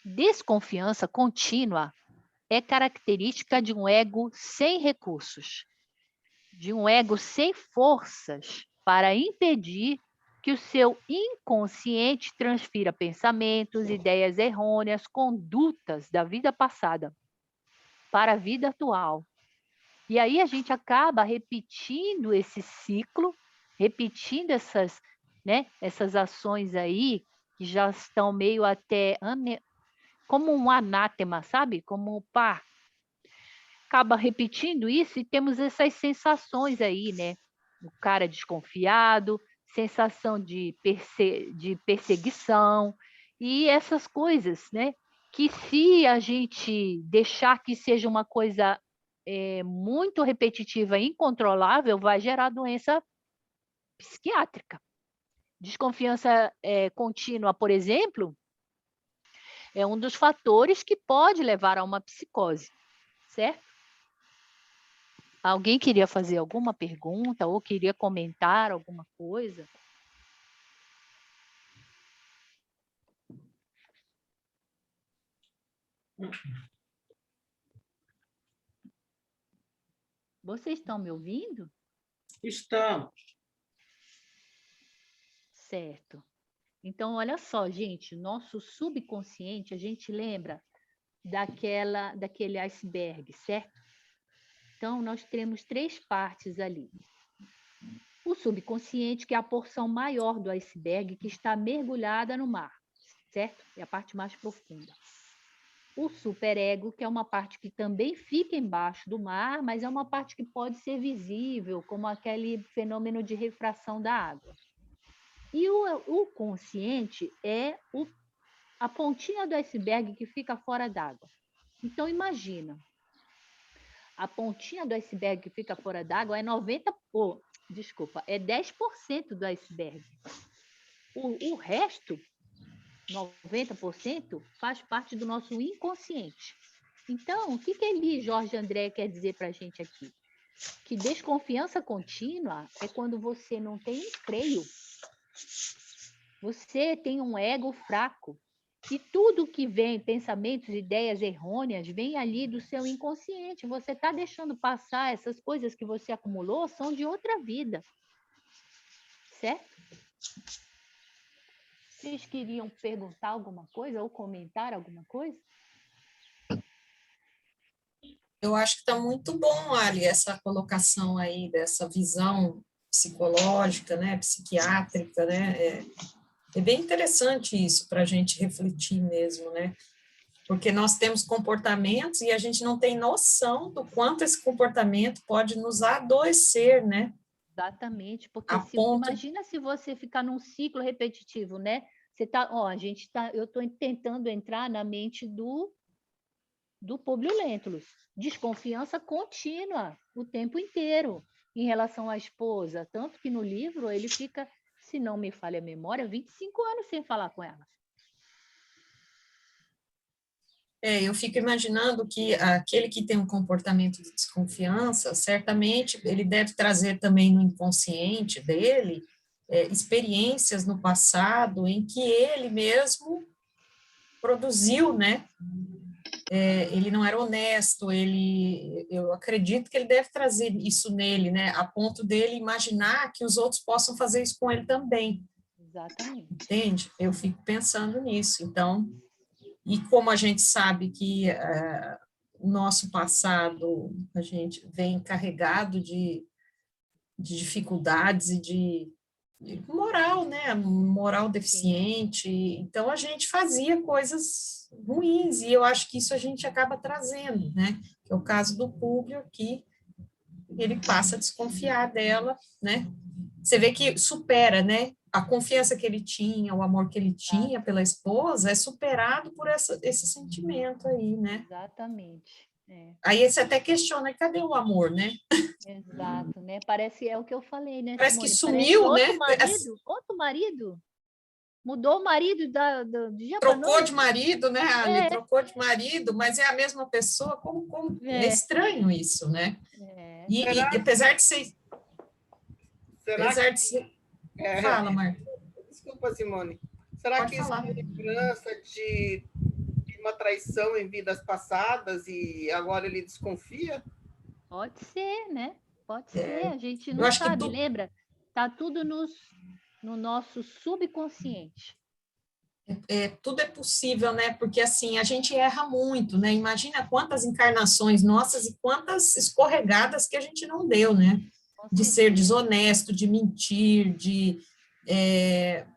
Desconfiança contínua é característica de um ego sem recursos, de um ego sem forças para impedir que o seu inconsciente transfira pensamentos, ideias errôneas, condutas da vida passada para a vida atual. E aí a gente acaba repetindo esse ciclo, repetindo essas ações aí que já estão meio até como um anátema, sabe? Como pá. Acaba repetindo isso e temos essas sensações aí, né? O cara desconfiado, sensação de perseguição e essas coisas, né? Que se a gente deixar que seja uma coisa muito repetitiva e incontrolável, vai gerar doença psiquiátrica. Desconfiança contínua, por exemplo, é um dos fatores que pode levar a uma psicose, certo? Alguém queria fazer alguma pergunta ou queria comentar alguma coisa? Vocês estão me ouvindo? Estamos. Certo. Então, olha só, gente, nosso subconsciente, a gente lembra daquele iceberg, certo? Então, nós temos 3 partes ali. O subconsciente, que é a porção maior do iceberg, que está mergulhada no mar, certo? É a parte mais profunda. O superego, que é uma parte que também fica embaixo do mar, mas é uma parte que pode ser visível, como aquele fenômeno de refração da água. E o consciente é a pontinha do iceberg que fica fora d'água. Então, imagina, a pontinha do iceberg que fica fora d'água é 10% do iceberg. O resto, 90%, faz parte do nosso inconsciente. Então, o que ele, Jorge André, quer dizer para a gente aqui? Que desconfiança contínua é quando você não tem um freio. Você tem um ego fraco. E tudo que vem, pensamentos, ideias errôneas, vem ali do seu inconsciente. Você está deixando passar essas coisas que você acumulou, são de outra vida. Certo? Vocês queriam perguntar alguma coisa ou comentar alguma coisa? Eu acho que está muito bom, Ali, essa colocação aí dessa visão psicológica, né, psiquiátrica, né, é bem interessante isso para a gente refletir mesmo, né, porque nós temos comportamentos e a gente não tem noção do quanto esse comportamento pode nos adoecer, né? Exatamente, porque imagina se você ficar num ciclo repetitivo, né? Você tá, eu estou tentando entrar na mente do Publio Lentulus, desconfiança contínua o tempo inteiro em relação à esposa, tanto que no livro ele fica, se não me falha a memória, 25 anos sem falar com ela. Eu fico imaginando que aquele que tem um comportamento de desconfiança, certamente ele deve trazer também no inconsciente dele experiências no passado em que ele mesmo produziu, né? Ele não era honesto, eu acredito que ele deve trazer isso nele, né? A ponto dele imaginar que os outros possam fazer isso com ele também. Exatamente. Entende? Eu fico pensando nisso. Então, e como a gente sabe que o nosso passado, a gente vem carregado de dificuldades e de moral, né? Moral deficiente. Então, a gente fazia coisas ruins, e eu acho que isso a gente acaba trazendo, né? Que é o caso do Públio aqui, ele passa a desconfiar dela, né? Você vê que supera, né? A confiança que ele tinha, o amor que ele tinha pela esposa é superado por esse sentimento aí, né? Exatamente. É. Aí você até questiona, cadê o amor, né? Exato, né? Parece, é o que eu falei, né, Parece que Simone? Parece sumiu, né? outro marido. Mudou o marido do dia para Trocou noite. de marido, né, Ali? É, Trocou de marido, mas é a mesma pessoa. É é, estranho isso, né? é. E apesar de ser. Será Apesar que... de ser. É, Fala, Marta. desculpa, Simone. Será Pode que isso falar. é lembrança de uma traição em vidas passadas e agora ele desconfia? Pode ser, né? Pode ser, a gente Eu não acho que sabe, lembra? Tá tudo no nosso subconsciente. tudo é possível, né? Porque assim, a gente erra muito, né? Imagina quantas encarnações nossas e quantas escorregadas que a gente não deu, né? Com De ser certeza. desonesto, de mentir, de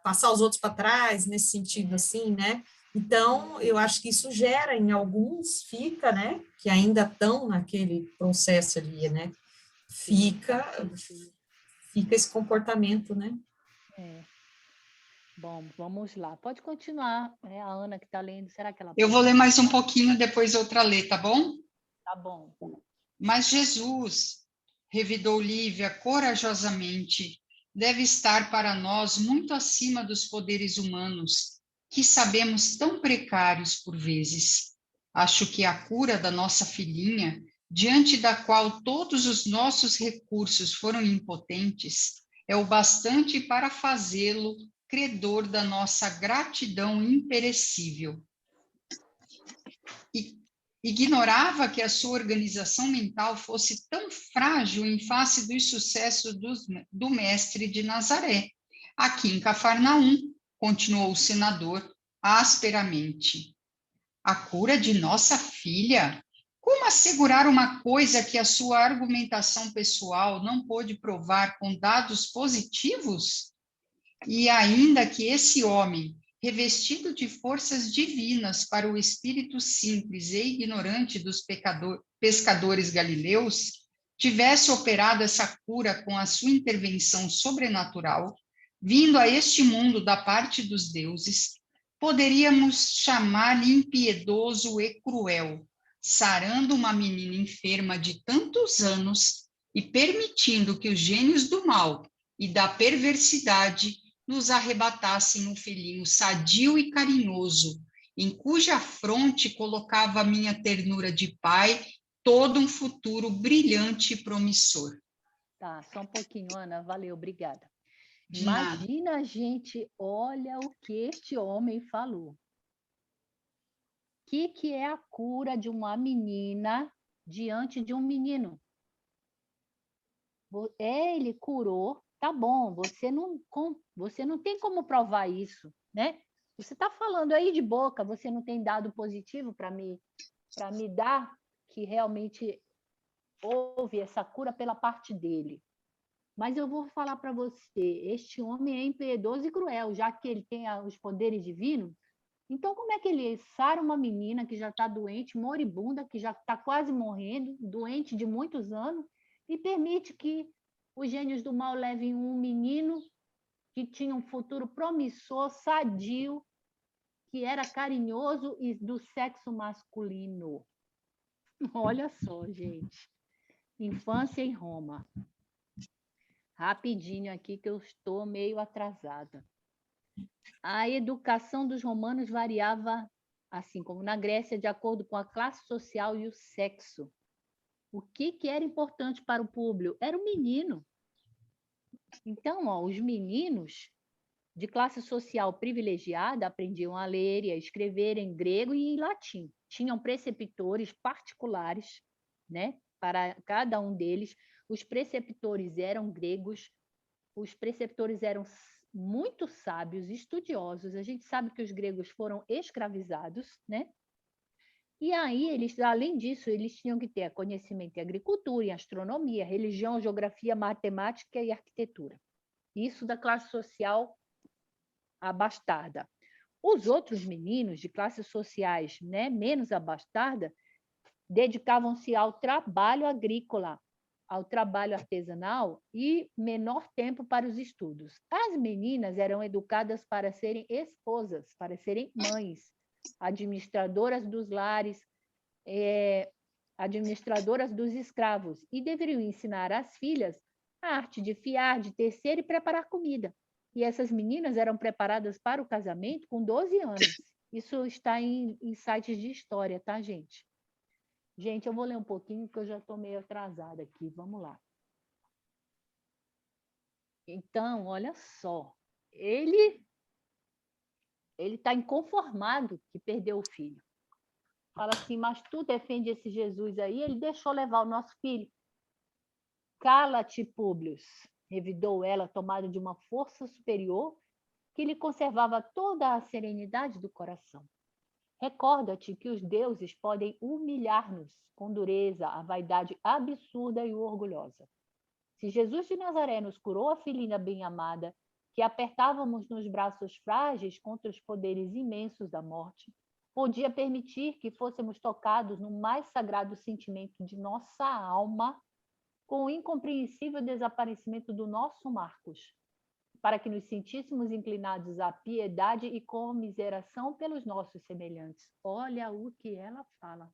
passar os outros para trás, nesse sentido assim, né? Então, eu acho que isso gera, em alguns, fica, né? Que ainda estão naquele processo ali, né? Fica esse comportamento, né? É. Bom, vamos lá. Pode continuar, né? A Ana que está lendo, será que ela Eu pode? vou ler mais um pouquinho, depois outra lê, tá bom? Tá bom. Mas Jesus, revidou Lívia corajosamente, deve estar para nós muito acima dos poderes humanos, que sabemos tão precários por vezes. Acho que a cura da nossa filhinha, diante da qual todos os nossos recursos foram impotentes, é o bastante para fazê-lo credor da nossa gratidão imperecível. Ignorava que a sua organização mental fosse tão frágil em face dos sucessos do mestre de Nazaré. Aqui em Cafarnaum, continuou o senador asperamente. A cura de nossa filha? Como assegurar uma coisa que a sua argumentação pessoal não pôde provar com dados positivos? E ainda que esse homem, revestido de forças divinas para o espírito simples e ignorante dos pescadores galileus, tivesse operado essa cura com a sua intervenção sobrenatural, vindo a este mundo da parte dos deuses, poderíamos chamar-lhe impiedoso e cruel, sarando uma menina enferma de tantos anos e permitindo que os gênios do mal e da perversidade nos arrebatassem um filhinho sadio e carinhoso, em cuja fronte colocava a minha ternura de pai todo um futuro brilhante e promissor. Tá, só um pouquinho, Ana. Valeu, obrigada. De nada. Imagina, gente, olha o que este homem falou. O que é a cura de uma menina diante de um menino? Ele curou, tá bom, você não tem como provar isso, né? Você está falando aí de boca, você não tem dado positivo para me dar que realmente houve essa cura pela parte dele. Mas eu vou falar para você, este homem é impiedoso e cruel, já que ele tem os poderes divinos. Então, como é que ele sara uma menina que já está doente, moribunda, que já está quase morrendo, doente de muitos anos, e permite que os gênios do mal levem um menino que tinha um futuro promissor, sadio, que era carinhoso e do sexo masculino? Olha só, gente. Infância em Roma. Rapidinho aqui, que eu estou meio atrasada. A educação dos romanos variava, assim como na Grécia, de acordo com a classe social e o sexo. O que era importante para o Públio? Era o menino. Então, os meninos de classe social privilegiada aprendiam a ler e a escrever em grego e em latim. Tinham preceptores particulares, né, para cada um deles. Os preceptores eram gregos, os preceptores eram muito sábios, estudiosos. A gente sabe que os gregos foram escravizados, né? E aí, eles, além disso, eles tinham que ter conhecimento em agricultura, em astronomia, religião, geografia, matemática e arquitetura. Isso da classe social abastada. Os outros meninos de classes sociais, né, menos abastada, dedicavam-se ao trabalho agrícola, ao trabalho artesanal e menor tempo para os estudos. As meninas eram educadas para serem esposas, para serem mães, administradoras dos lares, administradoras dos escravos, e deveriam ensinar às filhas a arte de fiar, de tecer e preparar comida. E essas meninas eram preparadas para o casamento com 12 anos. Isso está em sites de história, tá, gente? Gente, eu vou ler um pouquinho, porque eu já estou meio atrasada aqui. Vamos lá. Então, olha só. Ele está inconformado que perdeu o filho. Fala assim, mas tu defende esse Jesus aí? Ele deixou levar o nosso filho. Cala-te, Públio, revidou ela, tomada de uma força superior que lhe conservava toda a serenidade do coração. Recorda-te que os deuses podem humilhar-nos com dureza, a vaidade absurda e orgulhosa. Se Jesus de Nazaré nos curou a filhinha bem-amada, que apertávamos nos braços frágeis contra os poderes imensos da morte, podia permitir que fôssemos tocados no mais sagrado sentimento de nossa alma, com o incompreensível desaparecimento do nosso Marcos, para que nos sentíssemos inclinados à piedade e comiseração pelos nossos semelhantes. Olha o que ela fala.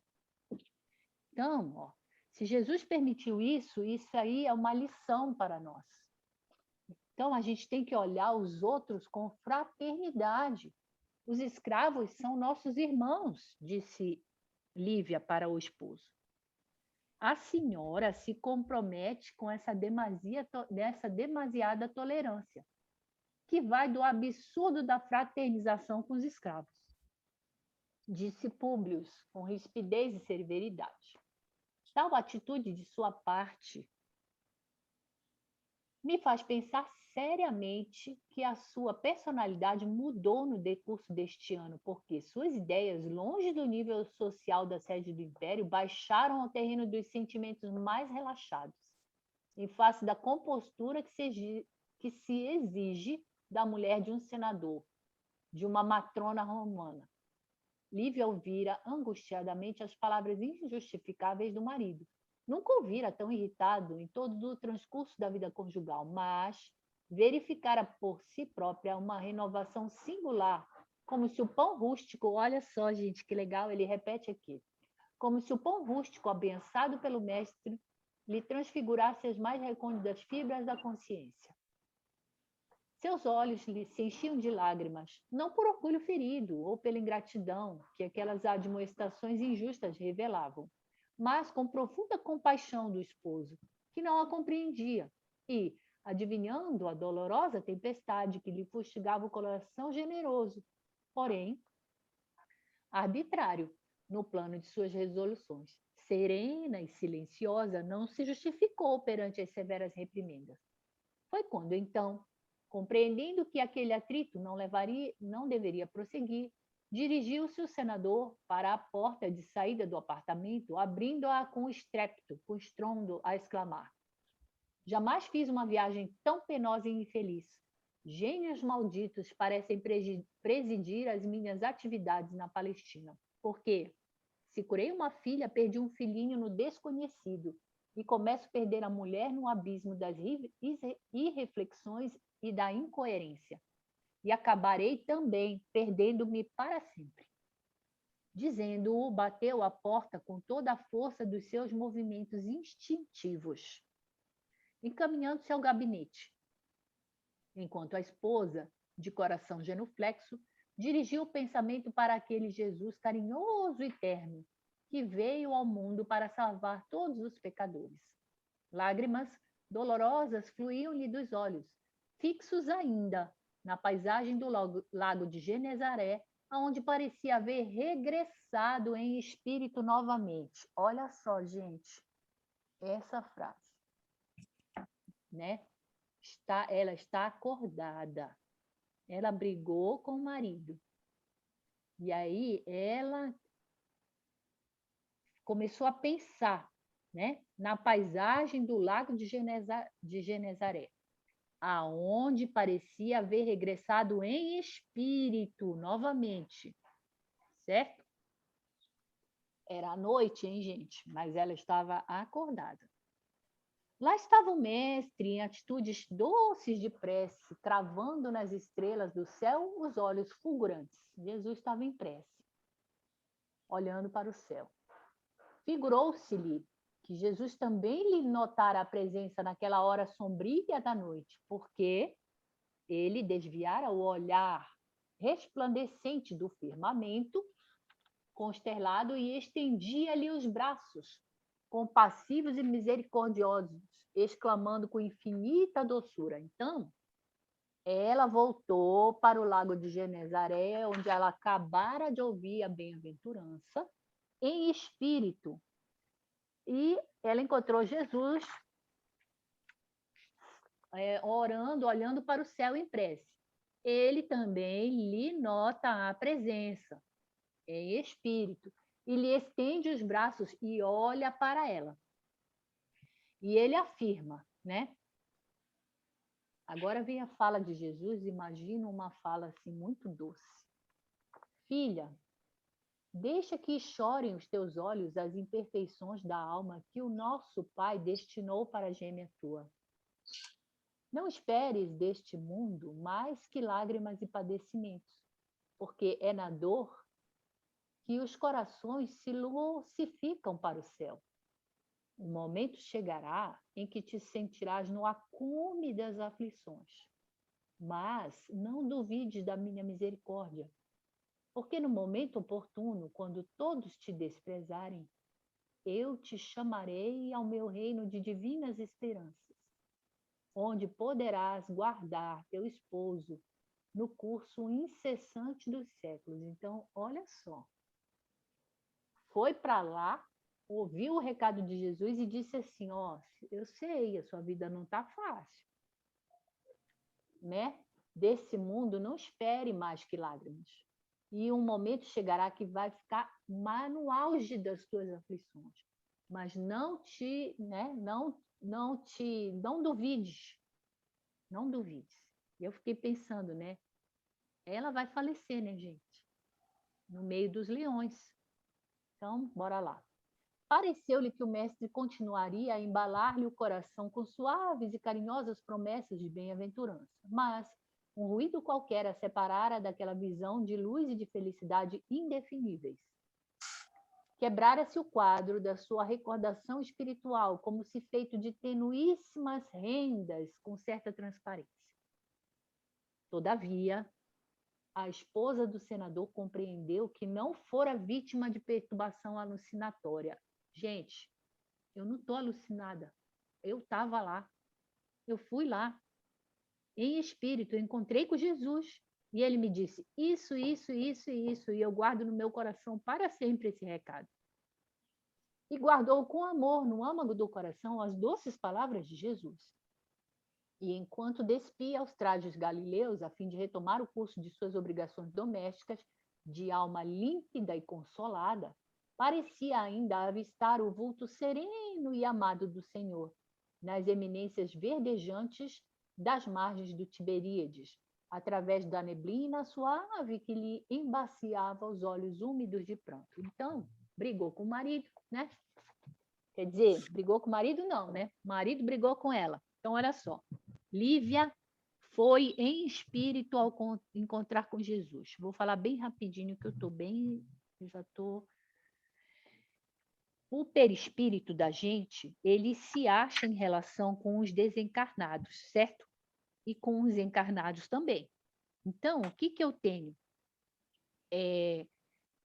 Então, ó, se Jesus permitiu isso, isso aí é uma lição para nós. Então, a gente tem que olhar os outros com fraternidade. Os escravos são nossos irmãos, disse Lívia para o esposo. A senhora se compromete com essa demasiada tolerância, que vai do absurdo da fraternização com os escravos, disse Públio, com rispidez e severidade. Tal atitude de sua parte me faz pensar seriamente que a sua personalidade mudou no decurso deste ano, porque suas ideias, longe do nível social da sede do Império, baixaram ao terreno dos sentimentos mais relaxados, em face da compostura que se exige da mulher de um senador, de uma matrona romana. Lívia ouvira angustiadamente as palavras injustificáveis do marido. Nunca ouvira tão irritado em todo o transcurso da vida conjugal, mas verificara por si própria uma renovação singular, como se o pão rústico, olha só, gente, que legal, ele repete aqui, como se o pão rústico, abençado pelo mestre, lhe transfigurasse as mais recônditas fibras da consciência. Seus olhos lhe se enchiam de lágrimas, não por orgulho ferido ou pela ingratidão que aquelas admoestações injustas revelavam, mas com profunda compaixão do esposo, que não a compreendia, e, adivinhando a dolorosa tempestade que lhe fustigava o coração generoso, porém arbitrário no plano de suas resoluções, serena e silenciosa, não se justificou perante as severas reprimendas. Foi quando, então, compreendendo que aquele atrito não deveria prosseguir, dirigiu-se o senador para a porta de saída do apartamento, abrindo-a com estrépito, com estrondo, a exclamar: jamais fiz uma viagem tão penosa e infeliz. Gênios malditos parecem presidir as minhas atividades na Palestina. Porque, se curei uma filha, perdi um filhinho no desconhecido e começo a perder a mulher no abismo das irreflexões e da incoerência. E acabarei também perdendo-me para sempre. Dizendo-o, bateu a porta com toda a força dos seus movimentos instintivos, encaminhando-se ao gabinete, enquanto a esposa, de coração genuflexo, dirigiu o pensamento para aquele Jesus carinhoso e terno, que veio ao mundo para salvar todos os pecadores. Lágrimas dolorosas fluíam-lhe dos olhos, fixos ainda na paisagem do lago de Genezaré, aonde parecia haver regressado em espírito novamente. Olha só, gente, essa frase, né? Ela está acordada. Ela brigou com o marido. E aí ela começou a pensar, né, na paisagem do lago de Genezaré, aonde parecia haver regressado em espírito novamente, certo? Era à noite, hein, gente? Mas ela estava acordada. Lá estava o mestre, em atitudes doces de prece, cravando nas estrelas do céu os olhos fulgurantes. Jesus estava em prece, olhando para o céu. Figurou-se-lhe que Jesus também lhe notara a presença naquela hora sombria da noite, porque ele desviara o olhar resplandecente do firmamento consterlado e estendia-lhe os braços, compassivos e misericordiosos, exclamando com infinita doçura. Então, ela voltou para o lago de Genezaré, onde ela acabara de ouvir a bem-aventurança, em espírito. E ela encontrou Jesus orando, olhando para o céu em prece. Ele também lhe nota a presença, em espírito, e lhe estende os braços e olha para ela. E ele afirma, né? Agora vem a fala de Jesus, imagina uma fala assim muito doce. Filha, deixa que chorem os teus olhos as imperfeições da alma que o nosso Pai destinou para a gêmea tua. Não esperes deste mundo mais que lágrimas e padecimentos, porque é na dor que os corações se lucificam para o céu. O momento chegará em que te sentirás no acume das aflições. Mas não duvides da minha misericórdia, porque no momento oportuno, quando todos te desprezarem, eu te chamarei ao meu reino de divinas esperanças, onde poderás guardar teu esposo no curso incessante dos séculos. Então, olha só. Foi para lá, ouviu o recado de Jesus e disse assim, ó, eu sei, a sua vida não está fácil, né? Desse mundo não espere mais que lágrimas. E um momento chegará que vai ficar no auge das tuas aflições. Mas não duvides. Não duvides. E eu fiquei pensando, né? Ela vai falecer, né, gente? No meio dos leões. Então, bora lá. Pareceu-lhe que o mestre continuaria a embalar-lhe o coração com suaves e carinhosas promessas de bem-aventurança, mas um ruído qualquer a separara daquela visão de luz e de felicidade indefiníveis. Quebrara-se o quadro da sua recordação espiritual, como se feito de tenuíssimas rendas com certa transparência. Todavia, a esposa do senador compreendeu que não fora vítima de perturbação alucinatória. Gente, eu não estou alucinada. Eu estava lá. Eu fui lá. Em espírito, eu encontrei com Jesus. E ele me disse isso, isso, isso e isso. E eu guardo no meu coração para sempre esse recado. E guardou com amor no âmago do coração as doces palavras de Jesus. E enquanto despia aos trajes galileus, a fim de retomar o curso de suas obrigações domésticas, de alma límpida e consolada, parecia ainda avistar o vulto sereno e amado do Senhor, nas eminências verdejantes das margens do Tiberíades, através da neblina suave que lhe embaciava os olhos úmidos de pranto. Então, brigou com o marido, né? Quer dizer, brigou com o marido não, né? O marido brigou com ela. Então, olha só. Lívia foi em espírito ao encontrar com Jesus. Vou falar bem rapidinho, que eu já estou... O perispírito da gente, ele se acha em relação com os desencarnados, certo? E com os encarnados também. Então, o que eu tenho?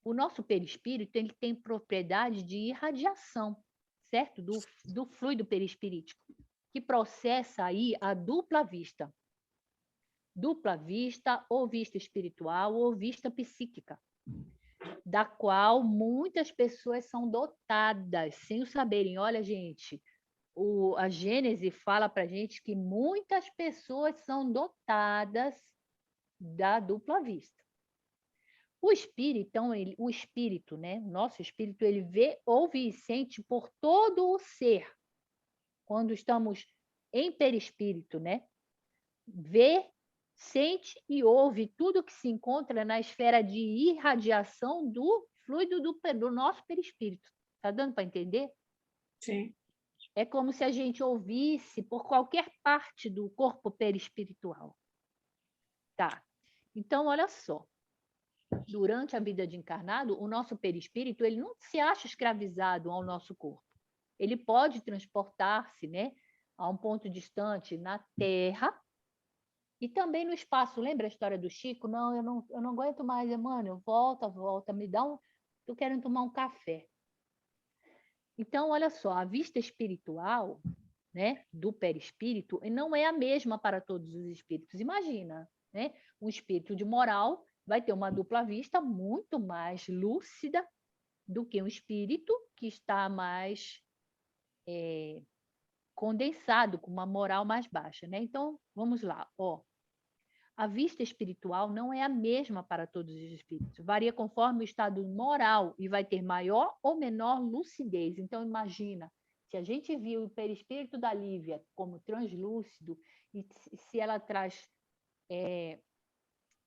O nosso perispírito, ele tem propriedade de irradiação, certo? Do fluido perispirítico, que processa aí a dupla vista. Dupla vista, ou vista espiritual, ou vista psíquica, da qual muitas pessoas são dotadas, sem o saberem. Olha, gente, a Gênese fala para a gente que muitas pessoas são dotadas da dupla vista. O espírito, então, o espírito, né? O nosso espírito, ele vê, ouve e sente por todo o ser. Quando estamos em perispírito, né? vê, sente e ouve tudo que se encontra na esfera de irradiação do fluido do nosso perispírito. Está dando para entender? Sim. É como se a gente ouvisse por qualquer parte do corpo perispiritual. Tá. Então, olha só. Durante a vida de encarnado, o nosso perispírito ele não se acha escravizado ao nosso corpo. Ele pode transportar-se, né, a um ponto distante na Terra e também no espaço. Lembra a história do Chico? Não, eu não aguento mais, Emmanuel. Volta, me dá um... Estou querendo tomar um café. Então, olha só, a vista espiritual, né, do perispírito não é a mesma para todos os espíritos. Imagina, né, um espírito de moral vai ter uma dupla vista muito mais lúcida do que um espírito que está mais condensado, com uma moral mais baixa, né? Então, vamos lá, ó. A vista espiritual não é a mesma para todos os espíritos. Varia conforme o estado moral e vai ter maior ou menor lucidez. Então, imagina, se a gente viu o perispírito da Lívia como translúcido, e se ela traz...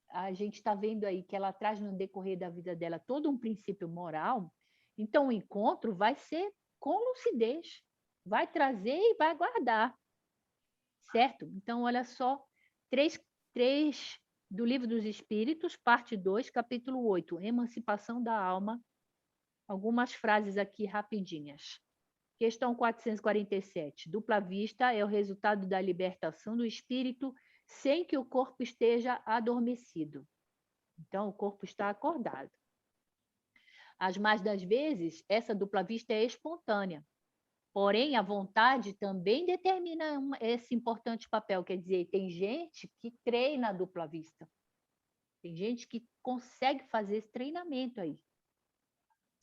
a gente está vendo aí que ela traz no decorrer da vida dela todo um princípio moral, então o encontro vai ser com lucidez. Vai trazer e vai guardar. Certo? Então, olha só, 3 do Livro dos Espíritos, parte 2, capítulo 8, Emancipação da Alma. Algumas frases aqui rapidinhas. Questão 447. Dupla vista é o resultado da libertação do espírito sem que o corpo esteja adormecido. Então, o corpo está acordado. As mais das vezes, essa dupla vista é espontânea. Porém, a vontade também determina esse importante papel. Quer dizer, tem gente que treina a dupla vista. Tem gente que consegue fazer esse treinamento aí.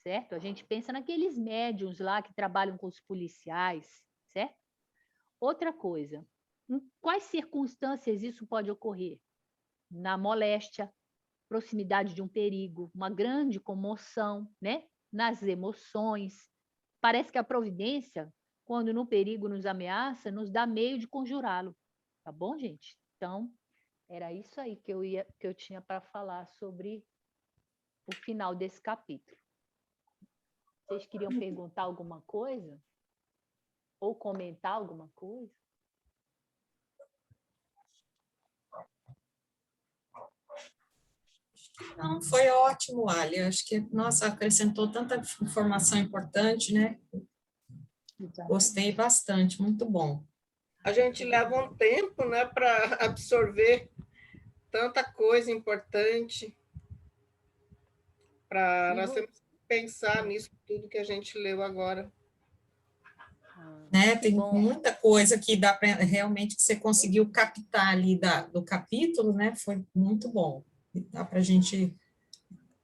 Certo? A gente pensa naqueles médiuns lá que trabalham com os policiais, certo? Outra coisa, em quais circunstâncias isso pode ocorrer? Na moléstia, proximidade de um perigo, uma grande comoção, né? Nas emoções. Parece que a providência, quando no perigo nos ameaça, nos dá meio de conjurá-lo. Tá bom, gente? Então, era isso aí que eu tinha para falar sobre o final desse capítulo. Vocês queriam perguntar alguma coisa? Ou comentar alguma coisa? Não, foi ótimo, Ali. Acho que, nossa, acrescentou tanta informação importante, né? Gostei bastante, muito bom. A gente leva um tempo, né, para absorver tanta coisa importante, para nós temos que pensar nisso tudo que a gente leu agora. Né? Tem muita coisa que dá para realmente que você conseguiu captar ali do capítulo, né? Foi muito bom. Dá para a gente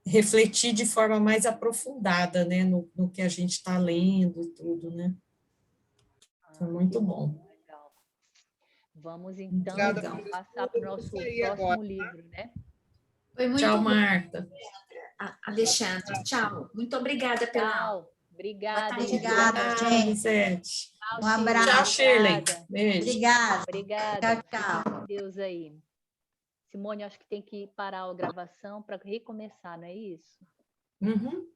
refletir de forma mais aprofundada, né? No que a gente está lendo e tudo, né? Foi muito bom. Legal. Vamos, então, passar para o nosso próximo agora, livro, né? Foi muito Tchau, bom, Marta. Alexandre. Tchau. Muito obrigada pela aula. Obrigada. Obrigada, gente. Tchau, Um abraço. Tchau, Shirley. Obrigada. Beijo. Obrigada. Tchau, tchau. Deus aí. Simone, acho que tem que parar a gravação para recomeçar, não é isso? Uhum.